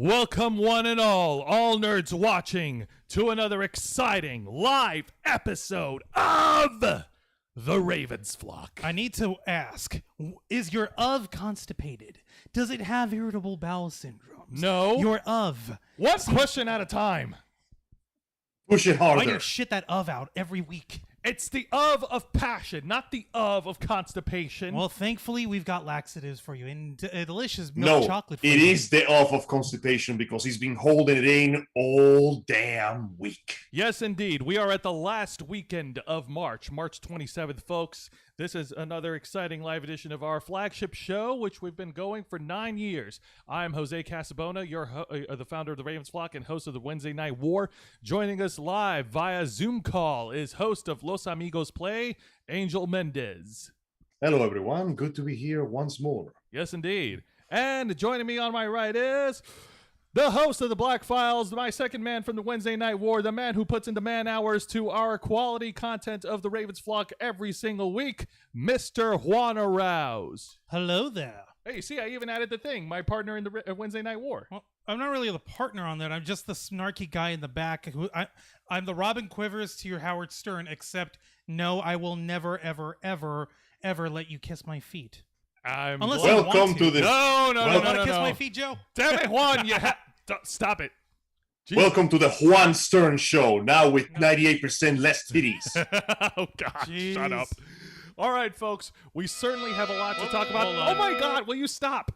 Welcome one and all nerds watching, to another exciting live episode of The Ravens Flock. I need to ask, is your of constipated? Does it have irritable bowel syndrome? No. Your of. One question at a time. Push it Why do harder. you shit that of out every week? It's the of passion, not the of constipation. Well, thankfully, we've got laxatives for you and delicious milk No, chocolate. it is the off of constipation because he's been holding it in all damn week. Yes, indeed. We are at the last weekend of March 27th, folks. This is another exciting live edition of our flagship show, which we've been going for 9 years. I'm Jose Casabona, the founder of the Ravens Flock and host of the Wednesday Night War. Joining us live via Zoom call is host of Los Amigos Play, Angel Mendez. Hello, everyone. Good to be here once more. Yes, indeed. And joining me on my right is the host of the Black Files, my second man from the Wednesday Night War, the man who puts into man hours to our quality content of the Ravens Flock every single week, Mr. Juan Arouse. Hello there. Hey, see, I even added the thing, my partner in the Wednesday Night War. Well, I'm not really the partner on that. I'm just the snarky guy in the back. I'm the Robin Quivers to your Howard Stern, except no, I will never, ever, ever, ever let you kiss my feet. Unless you Welcome want to the No, Want to kiss my feet, Joe? Damn it, Juan, stop it. Jeez. welcome to the Juan Stern Show. Now with 98% less titties. Oh, God, Jeez. shut up. All right, folks, we certainly have a lot to talk about. Oh, my God, will you stop?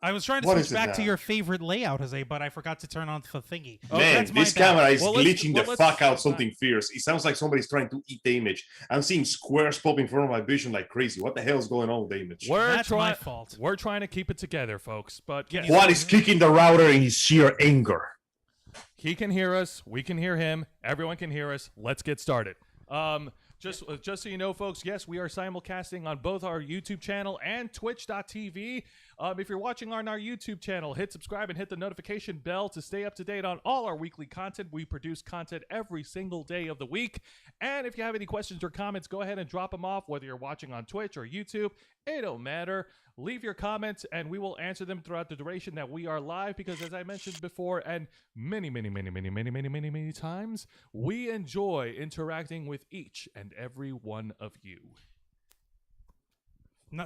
I was trying to What switch is it back to now? your favorite layout, Jose, but I forgot to turn on the thingy. Oh, Man, that's my this bad. camera is Well, glitching the let's- fuck out something fierce. It sounds like somebody's trying to eat the image. I'm seeing squares pop in front of my vision like crazy. What the hell is going on with the image? That's my fault. We're trying to keep it together, folks. But yes, Juan is kicking the router in his sheer anger. he can hear us. We can hear him. Everyone can hear us. Let's get started. Just so you know, folks, yes, we are simulcasting on both our YouTube channel and Twitch.tv. If you're watching on our YouTube channel, hit subscribe and hit the notification bell to stay up to date on all our weekly content. We produce content every single day of the week. And if you have any questions or comments, go ahead and drop them off, whether you're watching on Twitch or YouTube. It don't matter. Leave your comments, and we will answer them throughout the duration that we are live, because as I mentioned before, and many times, we enjoy interacting with each and every one of you.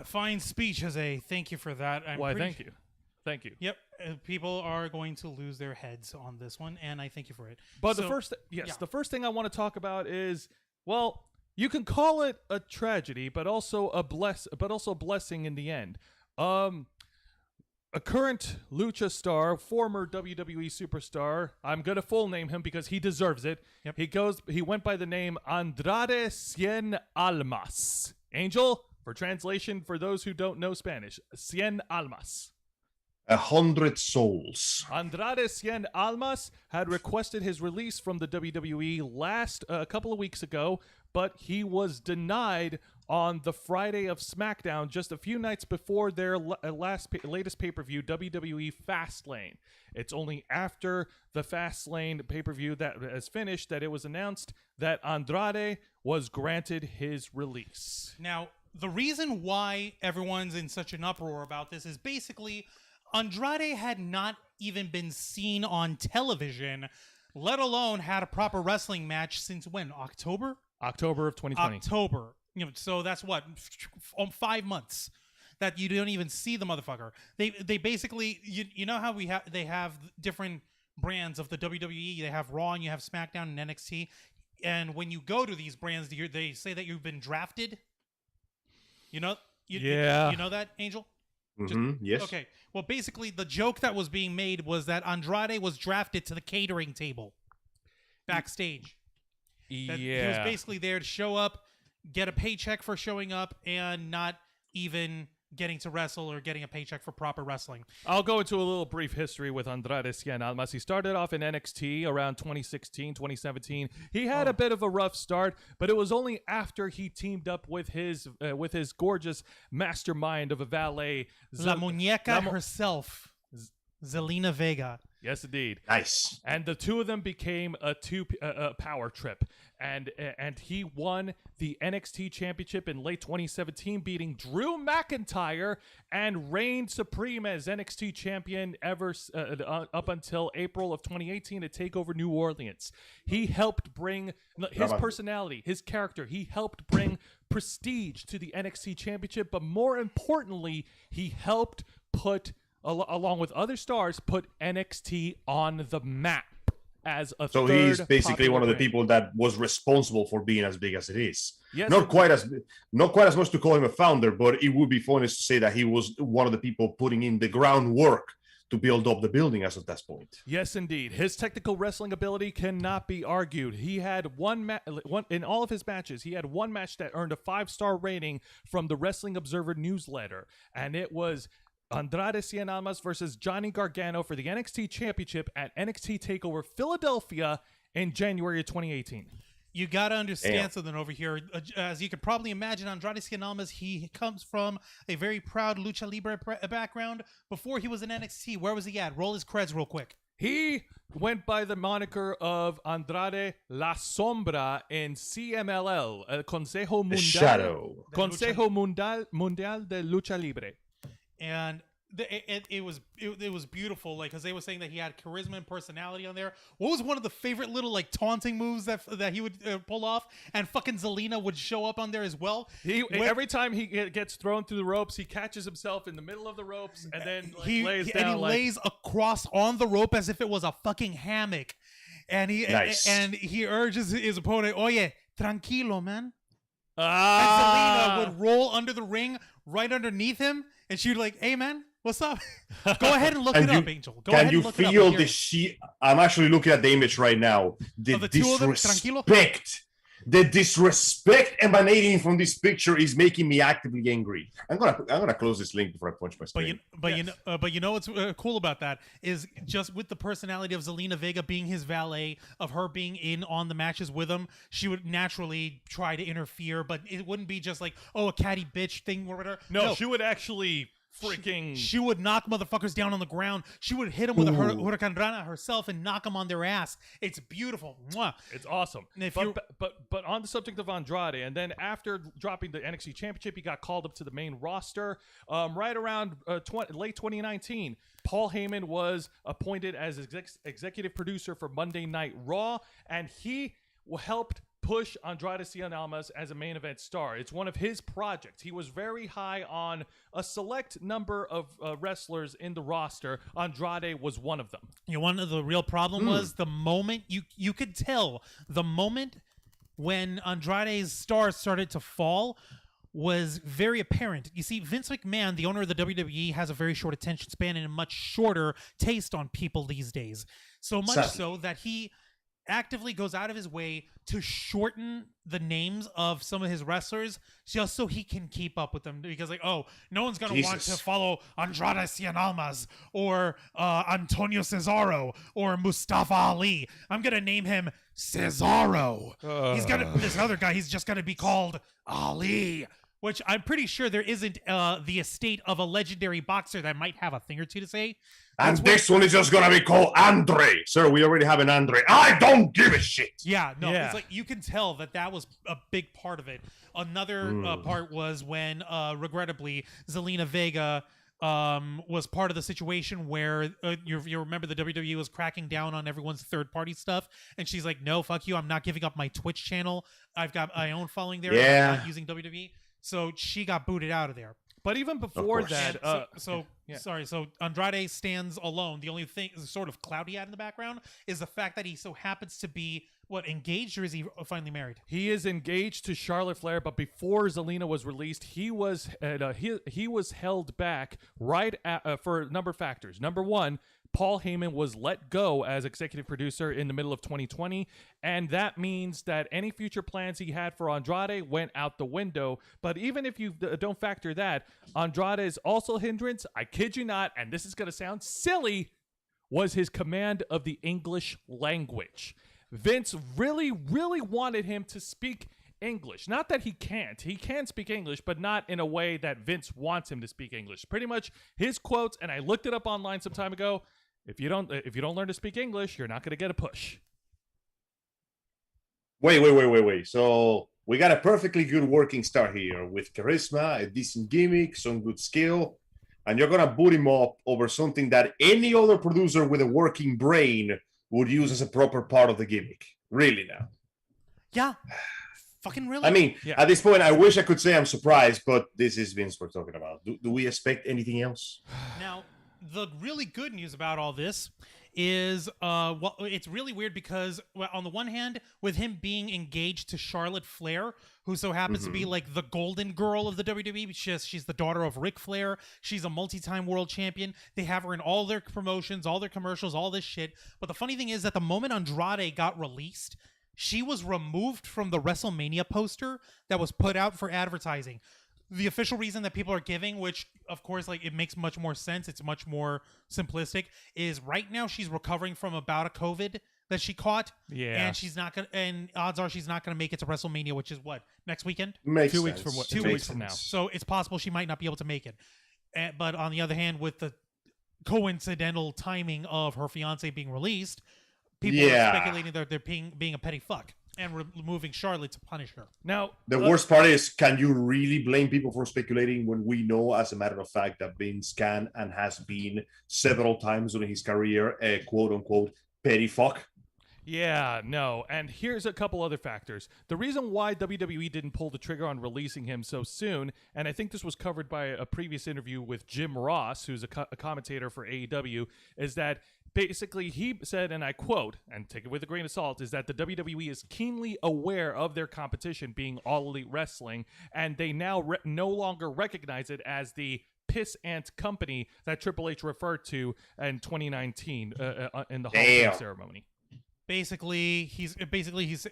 Fine speech, Jose. Thank you for that. Why, thank you. Thank you. Yep, people are going to lose their heads on this one, and I thank you for it. But So- the first thing I want to talk about is, well, you can call it a tragedy, but also a blessing in the end. A current lucha star, former WWE superstar, I'm gonna full name him because he deserves it. Yep. He went by the name Andrade Cien Almas. Angel, for translation for those who don't know Spanish, Cien Almas. 100 souls. Andrade Cien Almas had requested his release from the WWE a couple of weeks ago, but he was denied on the Friday of SmackDown, just a few nights before their latest pay-per-view, WWE Fastlane. It's only after the Fastlane pay-per-view that has finished that it was announced that Andrade was granted his release. Now, the reason why everyone's in such an uproar about this is basically Andrade had not even been seen on television, let alone had a proper wrestling match since when? October of 2020. October. So that's what, 5 months that you don't even see the motherfucker. They basically, you know how they have different brands of the WWE. They have Raw and you have SmackDown and NXT. And when you go to these brands, they say that you've been drafted. You know that, Angel? Yes. Okay. Well, basically, the joke that was being made was that Andrade was drafted to the catering table backstage. That he was basically there to show up, get a paycheck for showing up, and not even getting to wrestle or getting a paycheck for proper wrestling. I'll go into a little brief history with Andrade Cien Almas. He started off in NXT around 2016, 2017. He had a bit of a rough start, but it was only after he teamed up with his gorgeous mastermind of a valet, La Muñeca herself. Zelina Vega. Yes, indeed. Nice. And the two of them became a power trip. And he won the NXT Championship in late 2017, beating Drew McIntyre, and reigned supreme as NXT champion up until April of 2018 to take over New Orleans. He helped bring his personality, his character. He helped bring prestige to the NXT Championship, but more importantly, he helped put, along with other stars, put NXT on the map as a so third he's basically one of the brand. people that was responsible for being as big as it is. Yes, not quite as much to call him a founder, but it would be funny to say that he was one of the people putting in the groundwork to build up the building as of that point. Yes, indeed. His technical wrestling ability cannot be argued. He had one in all of his matches. He had one match that earned a 5-star rating from the Wrestling Observer newsletter, and it was Andrade Cien Almas versus Johnny Gargano for the NXT Championship at NXT TakeOver Philadelphia in January of 2018. You got to understand something over here. As you could probably imagine, Andrade Cien Almas, he comes from a very proud lucha libre background. Before he was in NXT, where was he at? Roll his creds real quick. He went by the moniker of Andrade La Sombra in CMLL, Consejo Mundial, Shadow. Consejo Mundial de Lucha Libre. And it was beautiful, like, because they were saying that he had charisma and personality on there. What was one of the favorite little like taunting moves that he would pull off? And fucking Zelina would show up on there as well. Every time he gets thrown through the ropes, he catches himself in the middle of the ropes and then lays down. And he lays across on the rope as if it was a fucking hammock. And he urges his opponent, "Oye, tranquilo, man." And Zelina would roll under the ring right underneath him, and she'd like, "Hey, man, what's up?" Go ahead and look it up, Angel. Go ahead and look it up. Can you feel I'm actually looking at the image right now. The disrespect emanating from this picture is making me actively angry. I'm gonna close this link before I punch my screen. But you know what's cool about that is just with the personality of Zelina Vega being his valet, of her being in on the matches with him, she would naturally try to interfere, but it wouldn't be just like, oh, a catty bitch thing or whatever. No, she would actually freaking... She would knock motherfuckers down on the ground. She would hit them with a Hurricane Rana herself and knock them on their ass. It's beautiful. Mwah. It's awesome. But on the subject of Andrade, and then after dropping the NXT Championship, he got called up to the main roster. Right around late 2019, Paul Heyman was appointed as executive producer for Monday Night Raw, and he helped push Andrade Cien Almas as a main event star. It's one of his projects. He was very high on a select number of wrestlers in the roster. Andrade was one of them. You know, one of the real problem was the moment you could tell the moment when Andrade's star started to fall was very apparent. You see, Vince McMahon, the owner of the WWE, has a very short attention span and a much shorter taste on people these days. So much so that he actively goes out of his way to shorten the names of some of his wrestlers just so he can keep up with them, because like, oh, no one's gonna want to follow Andrade Cien Almas or Antonio Cesaro or Mustafa Ali. I'm gonna name him Cesaro. This other guy, he's just gonna be called Ali, which I'm pretty sure there isn't the estate of a legendary boxer that might have a thing or two to say. And this one is just gonna be called Andre. Sir, we already have an Andre. I don't give a shit. Yeah, no, it's like you can tell that was a big part of it. Another part was when, regrettably, Zelina Vega was part of the situation where you remember the WWE was cracking down on everyone's third-party stuff, and she's like, "No, fuck you, I'm not giving up my Twitch channel. I've got my own following there. Yeah. I'm not using WWE." So she got booted out of there. But even before that, so Andrade stands alone. The only thing sort of cloud he had in the background is the fact that he so happens to be engaged, or is he finally married? He is engaged to Charlotte Flair, but before Zelina was released, he was held back for a number of factors. Number one, Paul Heyman was let go as executive producer in the middle of 2020, and that means that any future plans he had for Andrade went out the window. But even if you don't factor that, Andrade's also hindrance, I kid you not, and this is going to sound silly, was his command of the English language. Vince really, really wanted him to speak English. Not that he can't. He can speak English, but not in a way that Vince wants him to speak English. Pretty much his quotes, and I looked it up online some time ago. If you don't learn to speak English, you're not going to get a push. Wait. So we got a perfectly good working star here with charisma, a decent gimmick, some good skill, and you're going to boot him up over something that any other producer with a working brain would use as a proper part of the gimmick. Really now? Yeah. Fucking really? I mean, Yeah. at this point, I wish I could say I'm surprised, but this is Vince we're talking about. Do we expect anything else? Now, the really good news about all this is, well, it's really weird because, well, on the one hand, with him being engaged to Charlotte Flair, who so happens to be like the golden girl of the WWE, she's the daughter of Ric Flair. She's a multi-time world champion. They have her in all their promotions, all their commercials, all this shit. But the funny thing is that the moment Andrade got released, she was removed from the WrestleMania poster that was put out for advertising. The official reason that people are giving, which of course, like, it makes much more sense, it's much more simplistic, is right now she's recovering from a bout of COVID that she caught. Yeah. And she's not gonna, and odds are she's not gonna make it to WrestleMania, which is what, next weekend? Makes 2 weeks sense. from what? Two 2 weeks weeks from now. So it's possible she might not be able to make it. But on the other hand, with the coincidental timing of her fiance being released, people are speculating that they're being a petty fuck and removing Charlotte to punish her. Now, The worst part is, can you really blame people for speculating when we know, as a matter of fact, that Vince can and has been several times during his career a quote-unquote petty fuck? yeah, no. And here's a couple other factors. The reason why WWE didn't pull the trigger on releasing him so soon, and I think this was covered by a previous interview with Jim Ross, who's a commentator for AEW, is that basically he said, and I quote, and take it with a grain of salt, is that the WWE is keenly aware of their competition being All Elite Wrestling, and they now no longer recognize it as the piss ant company that Triple H referred to in 2019 in the Hall of Fame ceremony. Basically,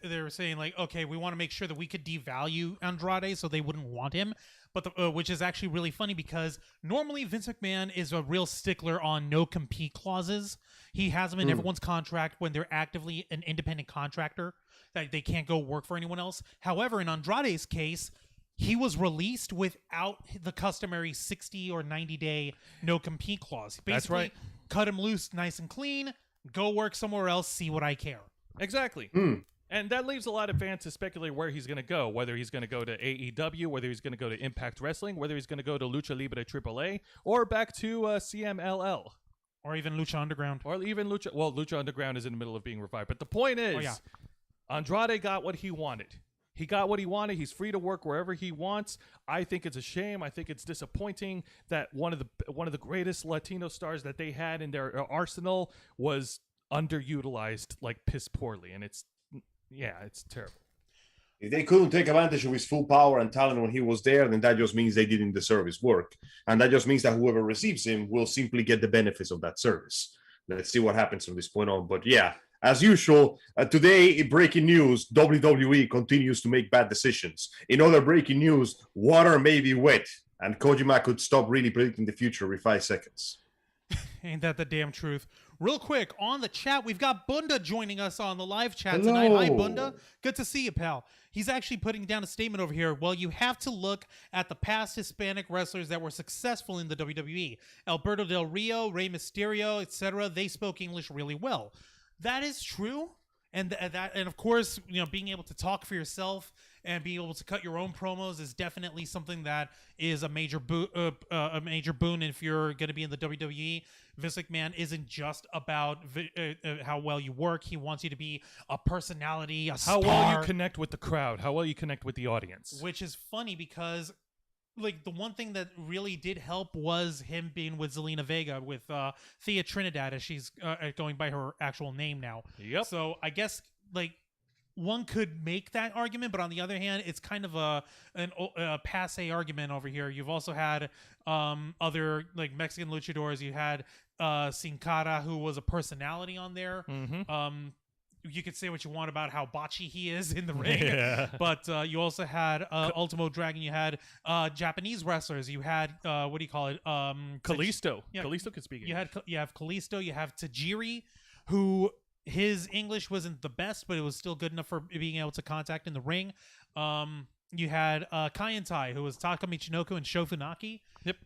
they're saying, like, okay, we want to make sure that we could devalue Andrade so they wouldn't want him. But which is actually really funny because normally Vince McMahon is a real stickler on no compete clauses. He has them in everyone's contract when they're actively an independent contractor, that they can't go work for anyone else. However, in Andrade's case, he was released without the customary 60 or 90-day no compete clause. Basically, That's right. Cut him loose nice and clean, go work somewhere else, see what I care. Exactly. And that leaves a lot of fans to speculate where he's going to go, whether he's going to go to AEW, whether he's going to go to Impact Wrestling, whether he's going to go to Lucha Libre AAA, or back to CMLL. Or even Lucha Underground. Or even Lucha... Well, Lucha Underground is in the middle of being revived. But the point is, Andrade got what he wanted. He got what he wanted. He's free to work wherever he wants. I think it's a shame. I think it's disappointing that one of the greatest Latino stars that they had in their arsenal was underutilized, like, piss poorly. And it's terrible. If they couldn't take advantage of his full power and talent when he was there, then that just means they didn't deserve his work. And that just means that whoever receives him will simply get the benefits of that service. Let's see what happens from this point on. But yeah, as usual, today in breaking news, WWE continues to make bad decisions. In other breaking news, water may be wet, and Kojima could stop really predicting the future every 5 seconds. Ain't that the damn truth? Real quick, on the chat, we've got Bunda joining us on the live chat tonight. Hi, Bunda. Good to see you, pal. He's actually putting down a statement over here. Well, you have to look at the past Hispanic wrestlers that were successful in the WWE. Alberto Del Rio, Rey Mysterio, etc. They spoke English really well. That is true. And of course, you know, being able to talk for yourself and being able to cut your own promos is definitely something that is a major boon if you're going to be in the WWE. Vince McMahon isn't just about how well you work. He wants you to be a personality, a star. How well you connect with the crowd. How well you connect with the audience. Which is funny because, like, the one thing that really did help was him being with Zelina Vega, with Thea Trinidad, as she's going by her actual name now. Yep. So I guess, like, one could make that argument, but on the other hand, it's kind of a passe argument over here. You've also had other, like, Mexican luchadors. You had Sin Cara, who was a personality on there. Mm-hmm. You could say what you want about how botchy he is in the ring, but you also had Ultimo Dragon. You had Japanese wrestlers. You had what do you call it? Kalisto. Kalisto could speak English. You have Kalisto. You have Tajiri, who his English wasn't the best, but it was still good enough for being able to contact in the ring. You had Kai Tai, who was Taka Michinoku and Shofunaki. Yep.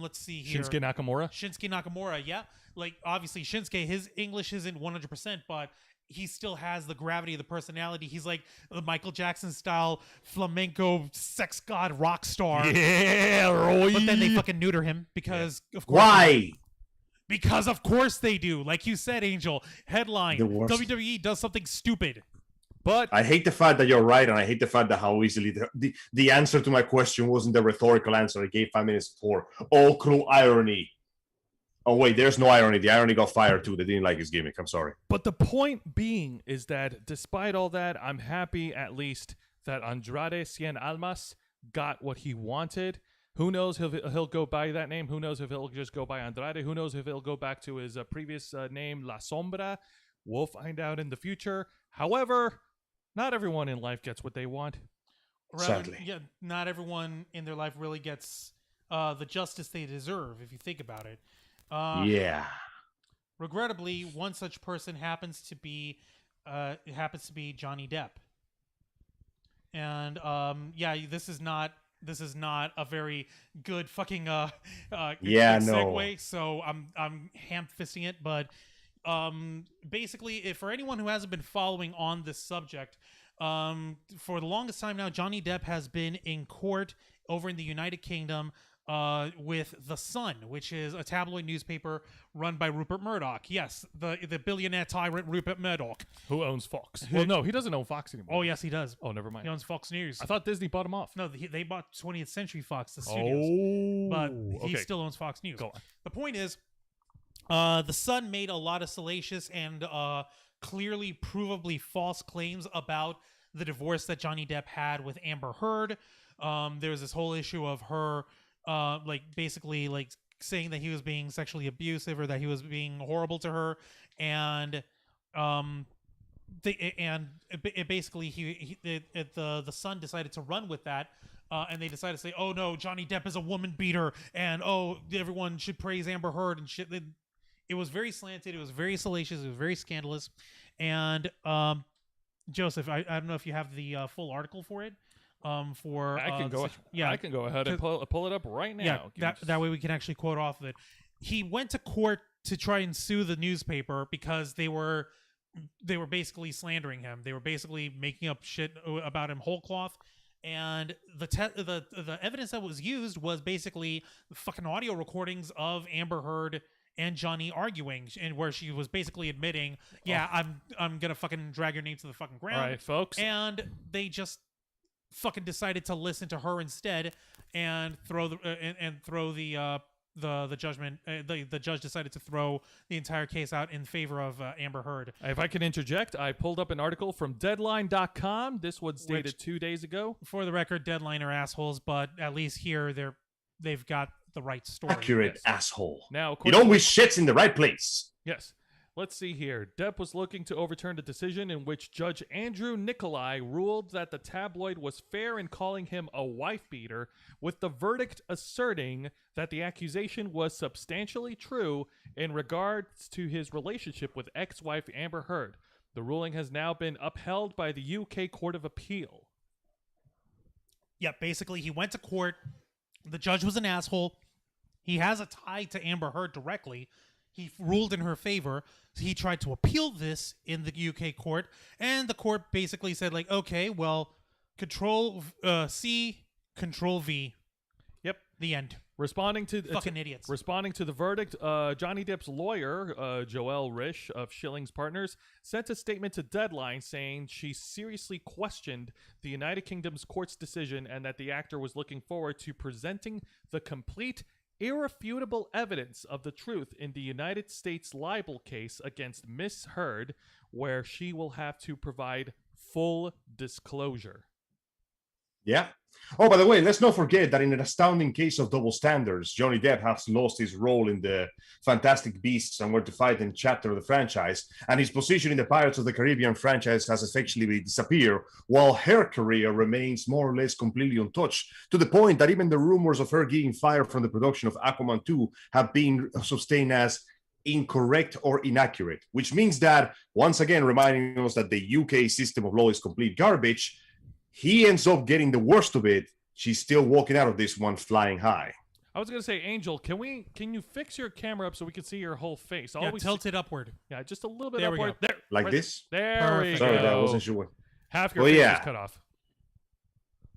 Let's see here. Shinsuke Nakamura. Shinsuke Nakamura, yeah. Like, obviously, Shinsuke, his English isn't 100%, but he still has the gravity of the personality. He's like the Michael Jackson style flamenco sex god rock star. Yeah, Roy. But then they fucking neuter him because, of course. Why? Because of course they do. Like you said, Angel. Headline: WWE does something stupid. But I hate the fact that you're right, and I hate the fact that how easily the answer to my question wasn't the rhetorical answer I gave 5 minutes before. Oh, cruel irony. Oh, wait, there's no irony. The irony got fired, too. They didn't like his gimmick. I'm sorry. But the point being is that despite all that, I'm happy at least that Andrade Cien Almas got what he wanted. Who knows if he'll go by that name? Who knows if he'll just go by Andrade? Who knows if he'll go back to his previous name, La Sombra? We'll find out in the future. However, not everyone in life gets what they want. Sadly. Yeah, not everyone in their life really gets the justice they deserve, if you think about it. Yeah. Regrettably, one such person happens to be Johnny Depp. And yeah, this is not a very good fucking Yeah, segue. no. So I'm ham-fisting it, but basically, for anyone who hasn't been following on this subject, for the longest time now, Johnny Depp has been in court over in the United Kingdom with The Sun, which is a tabloid newspaper run by Rupert Murdoch. Yes, the billionaire tyrant Rupert Murdoch. Who owns Fox? Well, no, he doesn't own Fox anymore. Oh, yes, he does. Oh, never mind. He owns Fox News. I thought Disney bought him off. No, they bought 20th Century Fox, the studios. Oh, But he okay. still owns Fox News. Go on. The point is, The Sun made a lot of salacious and clearly provably false claims about the divorce that Johnny Depp had with Amber Heard. There was this whole issue of her basically saying that he was being sexually abusive or that he was being horrible to her, and the Sun decided to run with that, and they decided to say, oh no, Johnny Depp is a woman beater, and oh, everyone should praise Amber Heard and shit. It was very slanted, it was very salacious, it was very scandalous, and Joseph, I don't know if you have the full article for it. I can go ahead and pull it up right now. Yeah, that way we can actually quote off of it. He went to court to try and sue the newspaper because they were basically slandering him. They were basically making up shit about him whole cloth. And the evidence that was used was basically fucking audio recordings of Amber Heard and Johnny arguing, and where she was basically admitting, I'm gonna fucking drag your name to the fucking ground. All right, folks. And they just fucking decided to listen to her instead and throw the judgment. The judge decided to throw the entire case out in favor of Amber Heard. If I can interject, I pulled up an article from Deadline.com. This was dated 2 days ago. For the record, Deadline are assholes, but at least here they've got the right story. Accurate asshole. Now, it always shits in the right place. Yes. Let's see here. Depp was looking to overturn the decision in which Judge Andrew Nicolai ruled that the tabloid was fair in calling him a wife-beater, with the verdict asserting that the accusation was substantially true in regards to his relationship with ex-wife Amber Heard. The ruling has now been upheld by the UK Court of Appeal. Yeah, basically he went to court. The judge was an asshole. He has a tie to Amber Heard directly. He ruled in her favor. He tried to appeal this in the UK court, and the court basically said, okay, well, Control C, Control V. Yep. The end. Responding to fucking idiots. Responding to the verdict, Johnny Depp's lawyer, Joelle Risch of Schilling's Partners, sent a statement to Deadline saying she seriously questioned the United Kingdom's court's decision and that the actor was looking forward to presenting the complete, irrefutable evidence of the truth in the United States libel case against Miss Heard, where she will have to provide full disclosure. Yeah. Oh, by the way, let's not forget that in an astounding case of double standards, Johnny Depp has lost his role in the Fantastic Beasts and Where to Fight in chapter of the franchise, and his position in the Pirates of the Caribbean franchise has effectively disappeared, while her career remains more or less completely untouched, to the point that even the rumors of her getting fired from the production of Aquaman 2 have been sustained as incorrect or inaccurate, which means that, once again, reminding us that the UK system of law is complete garbage. He ends up getting the worst of it. She's still walking out of this one flying high. I was gonna say, Angel, can you fix your camera up so we can see your whole face? Yeah, tilt it upward. Yeah, just a little bit There we upward. go. There, Like right this? There Perfect. we Sorry, go. I wasn't sure. Half your Well, face yeah. is cut off.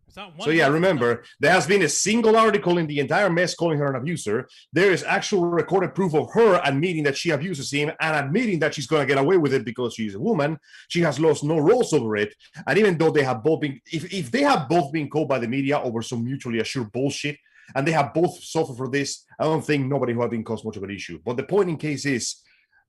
It's not one So yeah, half, remember, there has been a single article in the entire mess calling her an abuser. There is actual recorded proof of her admitting that she abuses him and admitting that she's going to get away with it because she's a woman. She has lost no roles over it. And even though they have both been, if they have both been called by the media over some mutually assured bullshit, and they have both suffered for this, I don't think nobody who have been caused much of an issue. But the point in case is,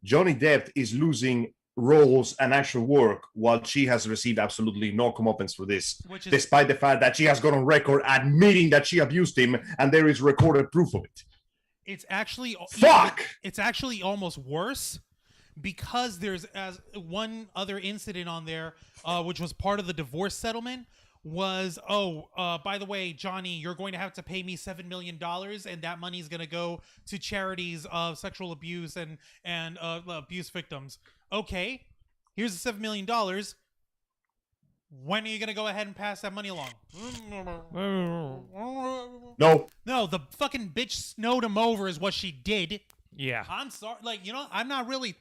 Johnny Depp is losing roles and actual work while she has received absolutely no comeuppance for this, despite the fact that she has gone on record admitting that she abused him and there is recorded proof of it. It's actually It's actually almost worse because there's as one other incident on there, which was part of the divorce settlement. Was by the way, Johnny, you're going to have to pay me $7 million, and that money is going to go to charities of sexual abuse and abuse victims. Okay, here's the $7 million. When are you going to go ahead and pass that money along? No, the fucking bitch snowed him over is what she did. Yeah. I'm sorry, I'm not really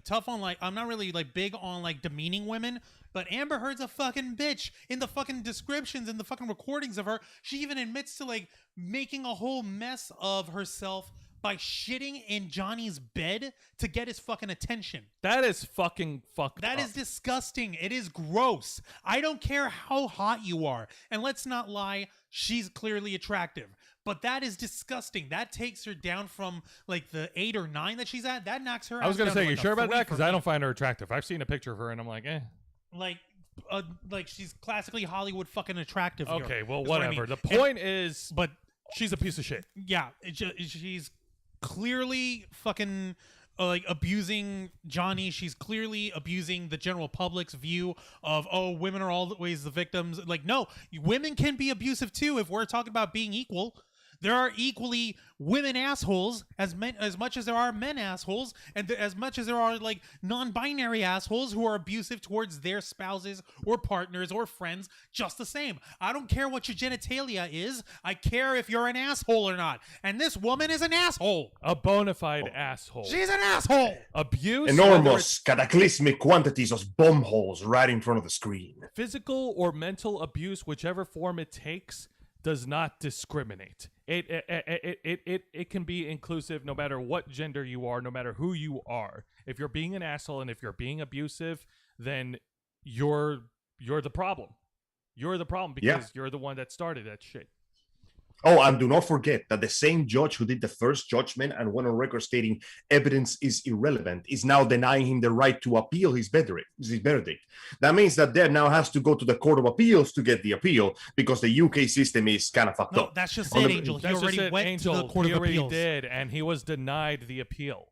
tough on I'm not really big on demeaning women, but Amber Heard's a fucking bitch. In the fucking descriptions and the fucking recordings of her, she even admits to making a whole mess of herself by shitting in Johnny's bed to get his fucking attention. That is fucking fucked That up. is disgusting. It is gross. I don't care how hot you are. And let's not lie, she's clearly attractive. But that is disgusting. That takes her down from the 8 or 9 that she's at. That knocks her. I was gonna say, you sure about that? Because Because I don't find her attractive. I've seen a picture of her and I'm like, eh. She's classically Hollywood fucking attractive. Here, Okay, well, is what I whatever. mean. The point is, but she's a piece of shit. yeah, she's clearly fucking abusing Johnny. She's clearly abusing the general public's view of women are always the victims. No, women can be abusive too if we're talking about being equal. There are equally women assholes as much as there are men assholes, and as much as there are non-binary assholes who are abusive towards their spouses or partners or friends. Just the same. I don't care what your genitalia is. I care if you're an asshole or not. And this woman is an asshole. A bona fide asshole. She's an asshole. Abuse. Enormous, cataclysmic quantities of bomb holes right in front of the screen. Physical or mental abuse, whichever form it takes, does not discriminate. It can be inclusive no matter what gender you are, no matter who you are. If you're being an asshole and if you're being abusive, then you're the problem. You're the problem because you're the one that started that shit. Oh, and do not forget that the same judge who did the first judgment and went on record stating evidence is irrelevant is now denying him the right to appeal his verdict. That means that Depp now has to go to the Court of Appeals to get the appeal because the UK system is kind of fucked up. That's just it, Angel. He already went to the Court of Appeals. Did, and he was denied the appeal.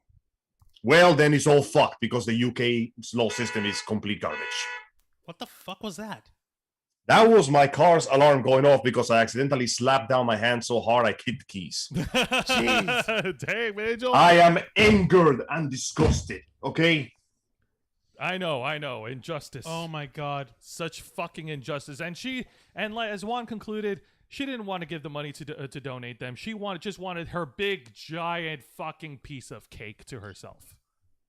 Well, then it's all fucked because the UK's law system is complete garbage. What the fuck was that? That was my car's alarm going off because I accidentally slapped down my hand so hard I kicked the keys. Jeez. Damn, Angel. I am angered and disgusted, okay? I know. Injustice. Oh my god. Such fucking injustice. And as Juan concluded, she didn't want to give the money to donate them. She just wanted her big, giant fucking piece of cake to herself.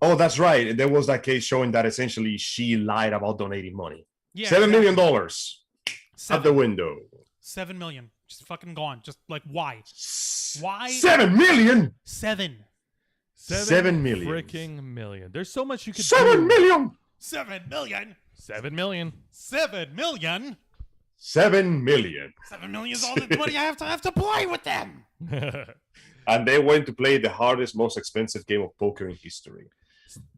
Oh, that's right. There was that case showing that essentially she lied about donating money. Yeah, $7 million out the window. 7 million. Just fucking gone. Just why? Why? 7 million? 7 million. Freaking million. There's so much you could 7 million. 7 million. 7 million. 7 million. 7 million. 7 million is all the money I have to play with them. And they went to play the hardest, most expensive game of poker in history.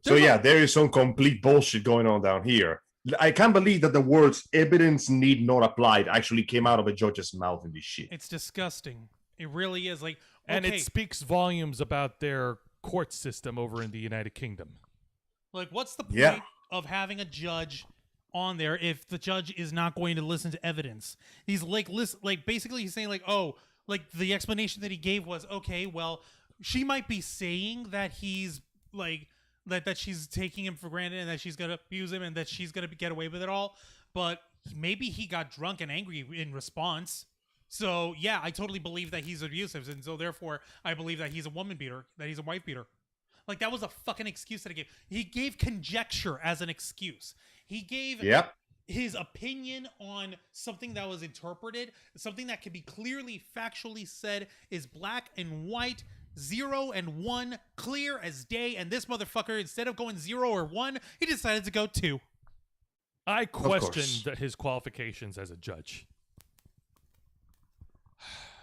So yeah, there is some complete bullshit going on down here. I can't believe that the words evidence need not applied actually came out of a judge's mouth in this shit. It's disgusting. It really is. And it speaks volumes about their court system over in the United Kingdom. What's the point of having a judge on there if the judge is not going to listen to evidence? He's basically he's saying the explanation that he gave was, okay, well, she might be saying that he's that she's taking him for granted and that she's gonna abuse him and that she's gonna get away with it all, but maybe he got drunk and angry in response. So yeah, I totally believe that he's abusive, and so therefore I believe that he's a woman beater, that he's a wife beater. Like, that was a fucking excuse that he gave. He gave conjecture as an excuse. He gave his opinion on something that was interpreted, something that could be clearly, factually said is black and white, 0 and 1, clear as day. And this motherfucker, instead of going 0 or 1, he decided to go 2. I questioned his qualifications as a judge.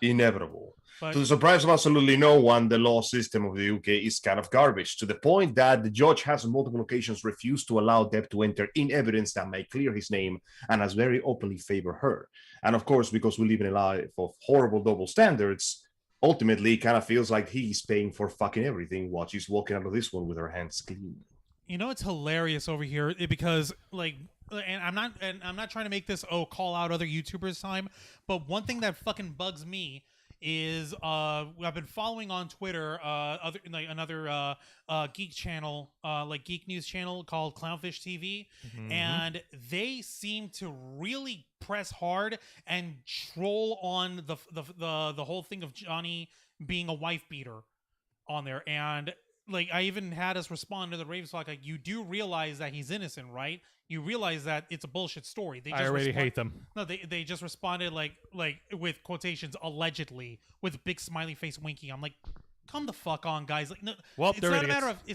Inevitable. But, to the surprise of absolutely no one, the law system of the UK is kind of garbage, to the point that the judge has on multiple occasions refused to allow Depp to enter in evidence that may clear his name and has very openly favored her. And of course, because we live in a life of horrible double standards, ultimately it kind of feels like he's paying for fucking everything while she's walking out of this one with her hands clean. You know, it's hilarious over here because, like, and I'm not trying to make this call out other YouTubers time, but one thing that fucking bugs me is I've been following on Twitter another geek channel, like geek news channel called Clownfish TV, and they seem to really press hard and troll on the whole thing of Johnny being a wife beater on there. And like, I even had us respond to the Ravens like, you do realize that he's innocent, right? You realize that it's a bullshit story. They just I already hate them. No, they just responded like with quotations, allegedly, with big smiley face winky. I'm like, come the fuck on, guys. Like, no, well, it's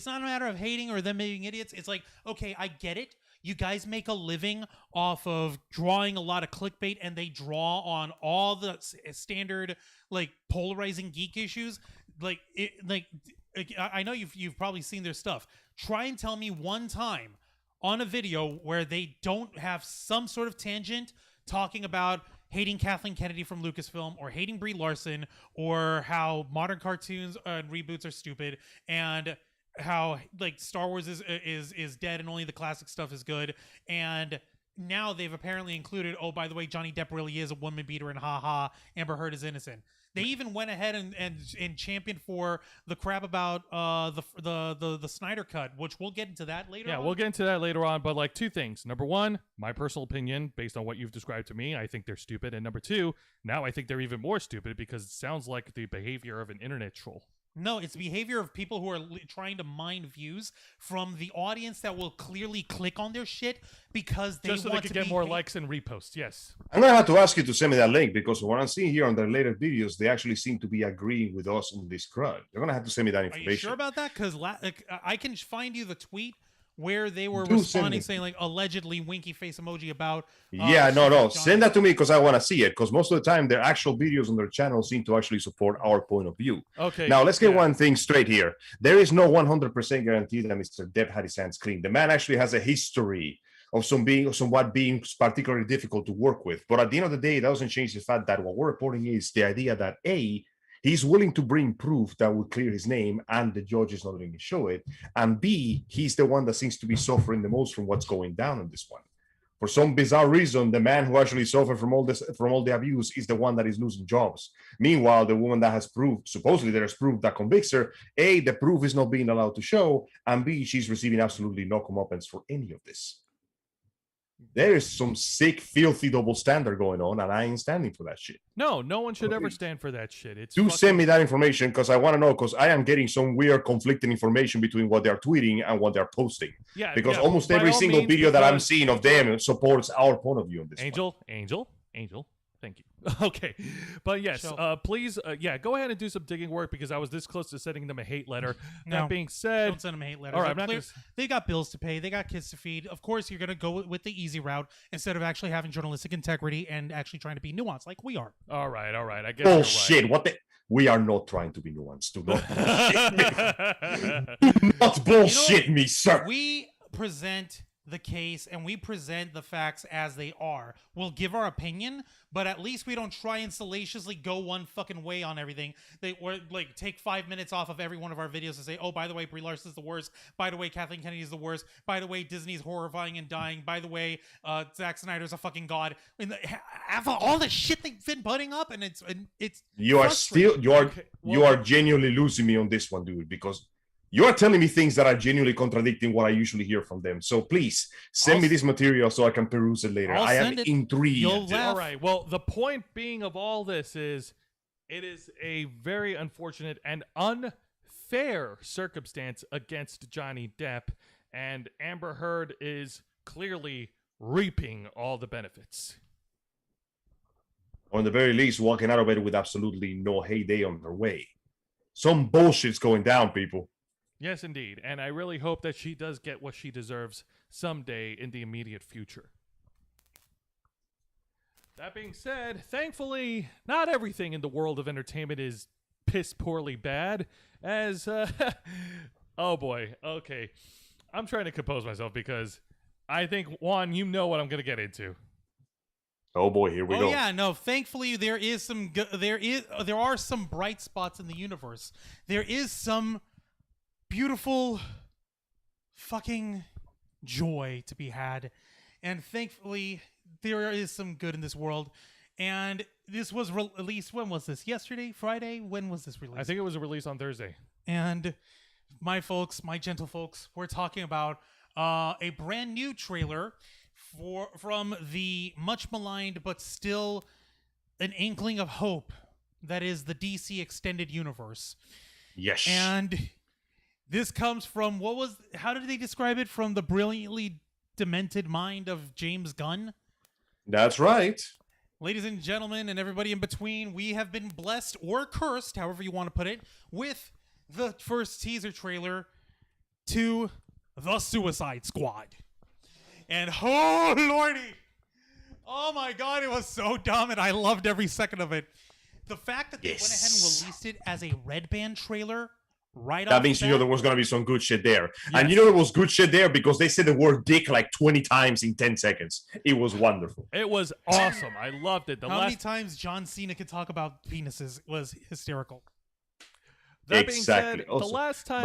not a matter of hating or them being idiots. It's like, okay, I get it. You guys make a living off of drawing a lot of clickbait, and they draw on all the standard like polarizing geek issues. I know you've probably seen their stuff. Try and tell me one time on a video where they don't have some sort of tangent talking about hating Kathleen Kennedy from Lucasfilm, or hating Brie Larson, or how modern cartoons and reboots are stupid, and how like Star Wars is dead and only the classic stuff is good. And now they've apparently included, oh, by the way, Johnny Depp really is a woman beater, and haha, Amber Heard is innocent. They even went ahead and championed for the crap about the Snyder Cut, which we'll get into that later on. Yeah, we'll get into that later on. But like, two things. Number one, my personal opinion, based on what you've described to me, I think they're stupid. And number two, now I think they're even more stupid because it sounds like the behavior of an internet troll. No, it's behavior of people who are trying to mine views from the audience that will clearly click on their shit because they just so want they to could get more likes and reposts. Yes. I'm going to have to ask you to send me that link, because what I'm seeing here on their later videos, they actually seem to be agreeing with us on this crud. You're going to have to send me that information. Are you sure about that? Because I can find you the tweet where they were responding saying like allegedly winky face emoji about send that to me, because I want to see it, because most of the time their actual videos on their channel seem to actually support our point of view. Okay, now let's get one thing straight here. There is no 100% guarantee that Mr. Depp had his hands clean. The man actually has a history of somewhat being particularly difficult to work with, but at the end of the day, it doesn't change the fact that what we're reporting is the idea that he's willing to bring proof that would clear his name, and the judge is not going to show it. And B, he's the one that seems to be suffering the most from what's going down on this one. For some bizarre reason, the man who actually suffered from all the abuse is the one that is losing jobs. Meanwhile, the woman that has proved, supposedly there is proof that convicts her, A, the proof is not being allowed to show, and B, she's receiving absolutely no comeuppance for any of this. There is some sick, filthy double standard going on, and I ain't standing for that shit. No one should ever stand for that shit. It's send me that information, because I want to know, because I am getting some weird conflicting information between what they're tweeting and what they're posting. Yeah, because almost every single video that I'm seeing of them supports our point of view on this. Angel, thank you. Okay, but yes, please, go ahead and do some digging work, because I was this close to sending them a hate letter. That being said, don't send them a hate letter. All right, they got bills to pay, they got kids to feed. Of course, you're gonna go with the easy route instead of actually having journalistic integrity and actually trying to be nuanced like we are. All right. I guess. Bullshit! What the? We are not trying to be nuanced. Do not bullshit me. Do not bullshit me, sir. We present the case and we present the facts as they are. We'll give our opinion, but at least we don't try and salaciously go one fucking way on everything. Or like take 5 minutes off of every one of our videos to say, oh, by the way, Brie Larson is the worst. By the way, Kathleen Kennedy is the worst. By the way, Disney's horrifying and dying. By the way, Zack Snyder's a fucking god. And all the shit they've been putting up, and it's you are genuinely losing me on this one, dude, because You're telling me things that are genuinely contradicting what I usually hear from them. So please send me this material so I can peruse it later. I am intrigued. You'll laugh. All right. Well, the point being of all this is it is a very unfortunate and unfair circumstance against Johnny Depp, and Amber Heard is clearly reaping all the benefits. Or in the very least, walking out of it with absolutely no heyday on their way. Some bullshit's going down, people. Yes, indeed. And I really hope that she does get what she deserves someday in the immediate future. That being said, thankfully, not everything in the world of entertainment is piss poorly bad. As, oh boy, okay. I'm trying to compose myself because I think, Juan, you know what I'm going to get into. Oh boy, here we go. Oh yeah, no. Thankfully, there are some bright spots in the universe. There is some beautiful fucking joy to be had, and thankfully there is some good in this world. And this was released, when was this? Yesterday? Friday? When was this released? I think it was released on Thursday. And my folks, my gentle folks, we're talking about a brand new trailer from the much maligned but still an inkling of hope that is the DC Extended Universe. Yes. And this comes from, how did they describe it? From the brilliantly demented mind of James Gunn? That's right. Ladies and gentlemen, and everybody in between, we have been blessed or cursed, however you want to put it, with the first teaser trailer to The Suicide Squad. And oh lordy, oh my god, it was so dumb, and I loved every second of it. The fact that they went ahead and released it as a red band trailer right off that means the you know bat, there was going to be some good shit there. Yes. And you know there was good shit there because they said the word dick like 20 times in 10 seconds. It was wonderful. It was awesome. I loved it. How many times John Cena could talk about penises was hysterical. That being said, Exactly. Also, the last time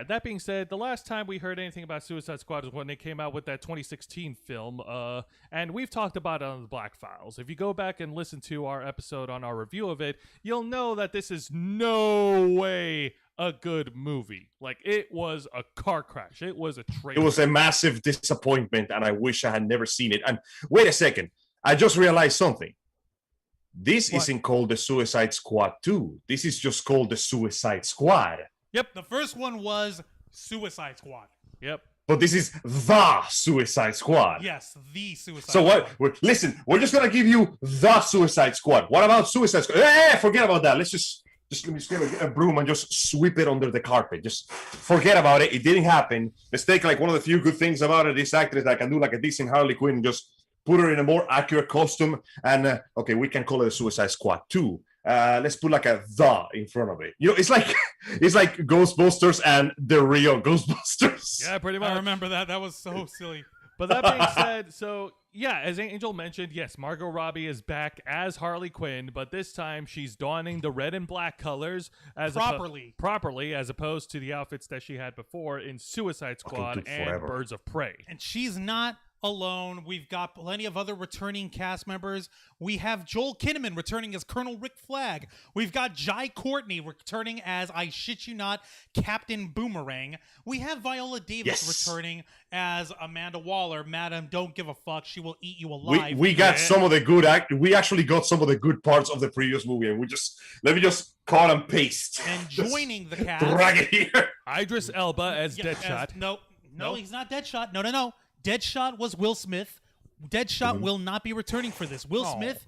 that being said, the last time we heard anything about Suicide Squad was when they came out with that 2016 film, and we've talked about it on the Black Files. If you go back and listen to our episode on our review of it, you'll know that this is no way a good movie. Like, it was a car crash. It was a trailer. It was a massive disappointment, and I wish I had never seen it. And wait a second. I just realized something. This isn't called the Suicide Squad 2. This is just called the Suicide Squad. Yep, the first one was Suicide Squad. Yep. But this is the Suicide Squad. Yes, the Suicide So Squad. what? Listen, we're just gonna give you the Suicide Squad. What about Suicide Squad? Forget about that. Let's just let me get a broom and just sweep it under the carpet. Just forget about it. It didn't happen. Let's take like one of the few good things about it. This actress that can do like a decent Harley Quinn and just put her in a more accurate costume. And okay, we can call it a Suicide Squad 2. Let's put like a the in front of it. You know, it's like Ghostbusters and the real Ghostbusters. Yeah, pretty much. I remember that. That was so silly. But that being said, so yeah, as Angel mentioned, yes, Margot Robbie is back as Harley Quinn, but this time she's donning the red and black colors as properly, as opposed to the outfits that she had before in Suicide Squad and Birds of Prey. And she's not alone. We've got plenty of other returning cast members. We have Joel Kinnaman returning as Colonel Rick Flag. We've got Jai Courtney returning as, I shit you not, Captain Boomerang. We have Viola Davis returning as Amanda Waller. Madam, don't give a fuck. She will eat you alive. We got some of the good we actually got some of the good parts of the previous movie, and let me just cut and paste. And joining the cast, drag it here. Idris Elba as Deadshot. No, he's not Deadshot. No. Deadshot was Will Smith. Deadshot will not be returning for this. Will Smith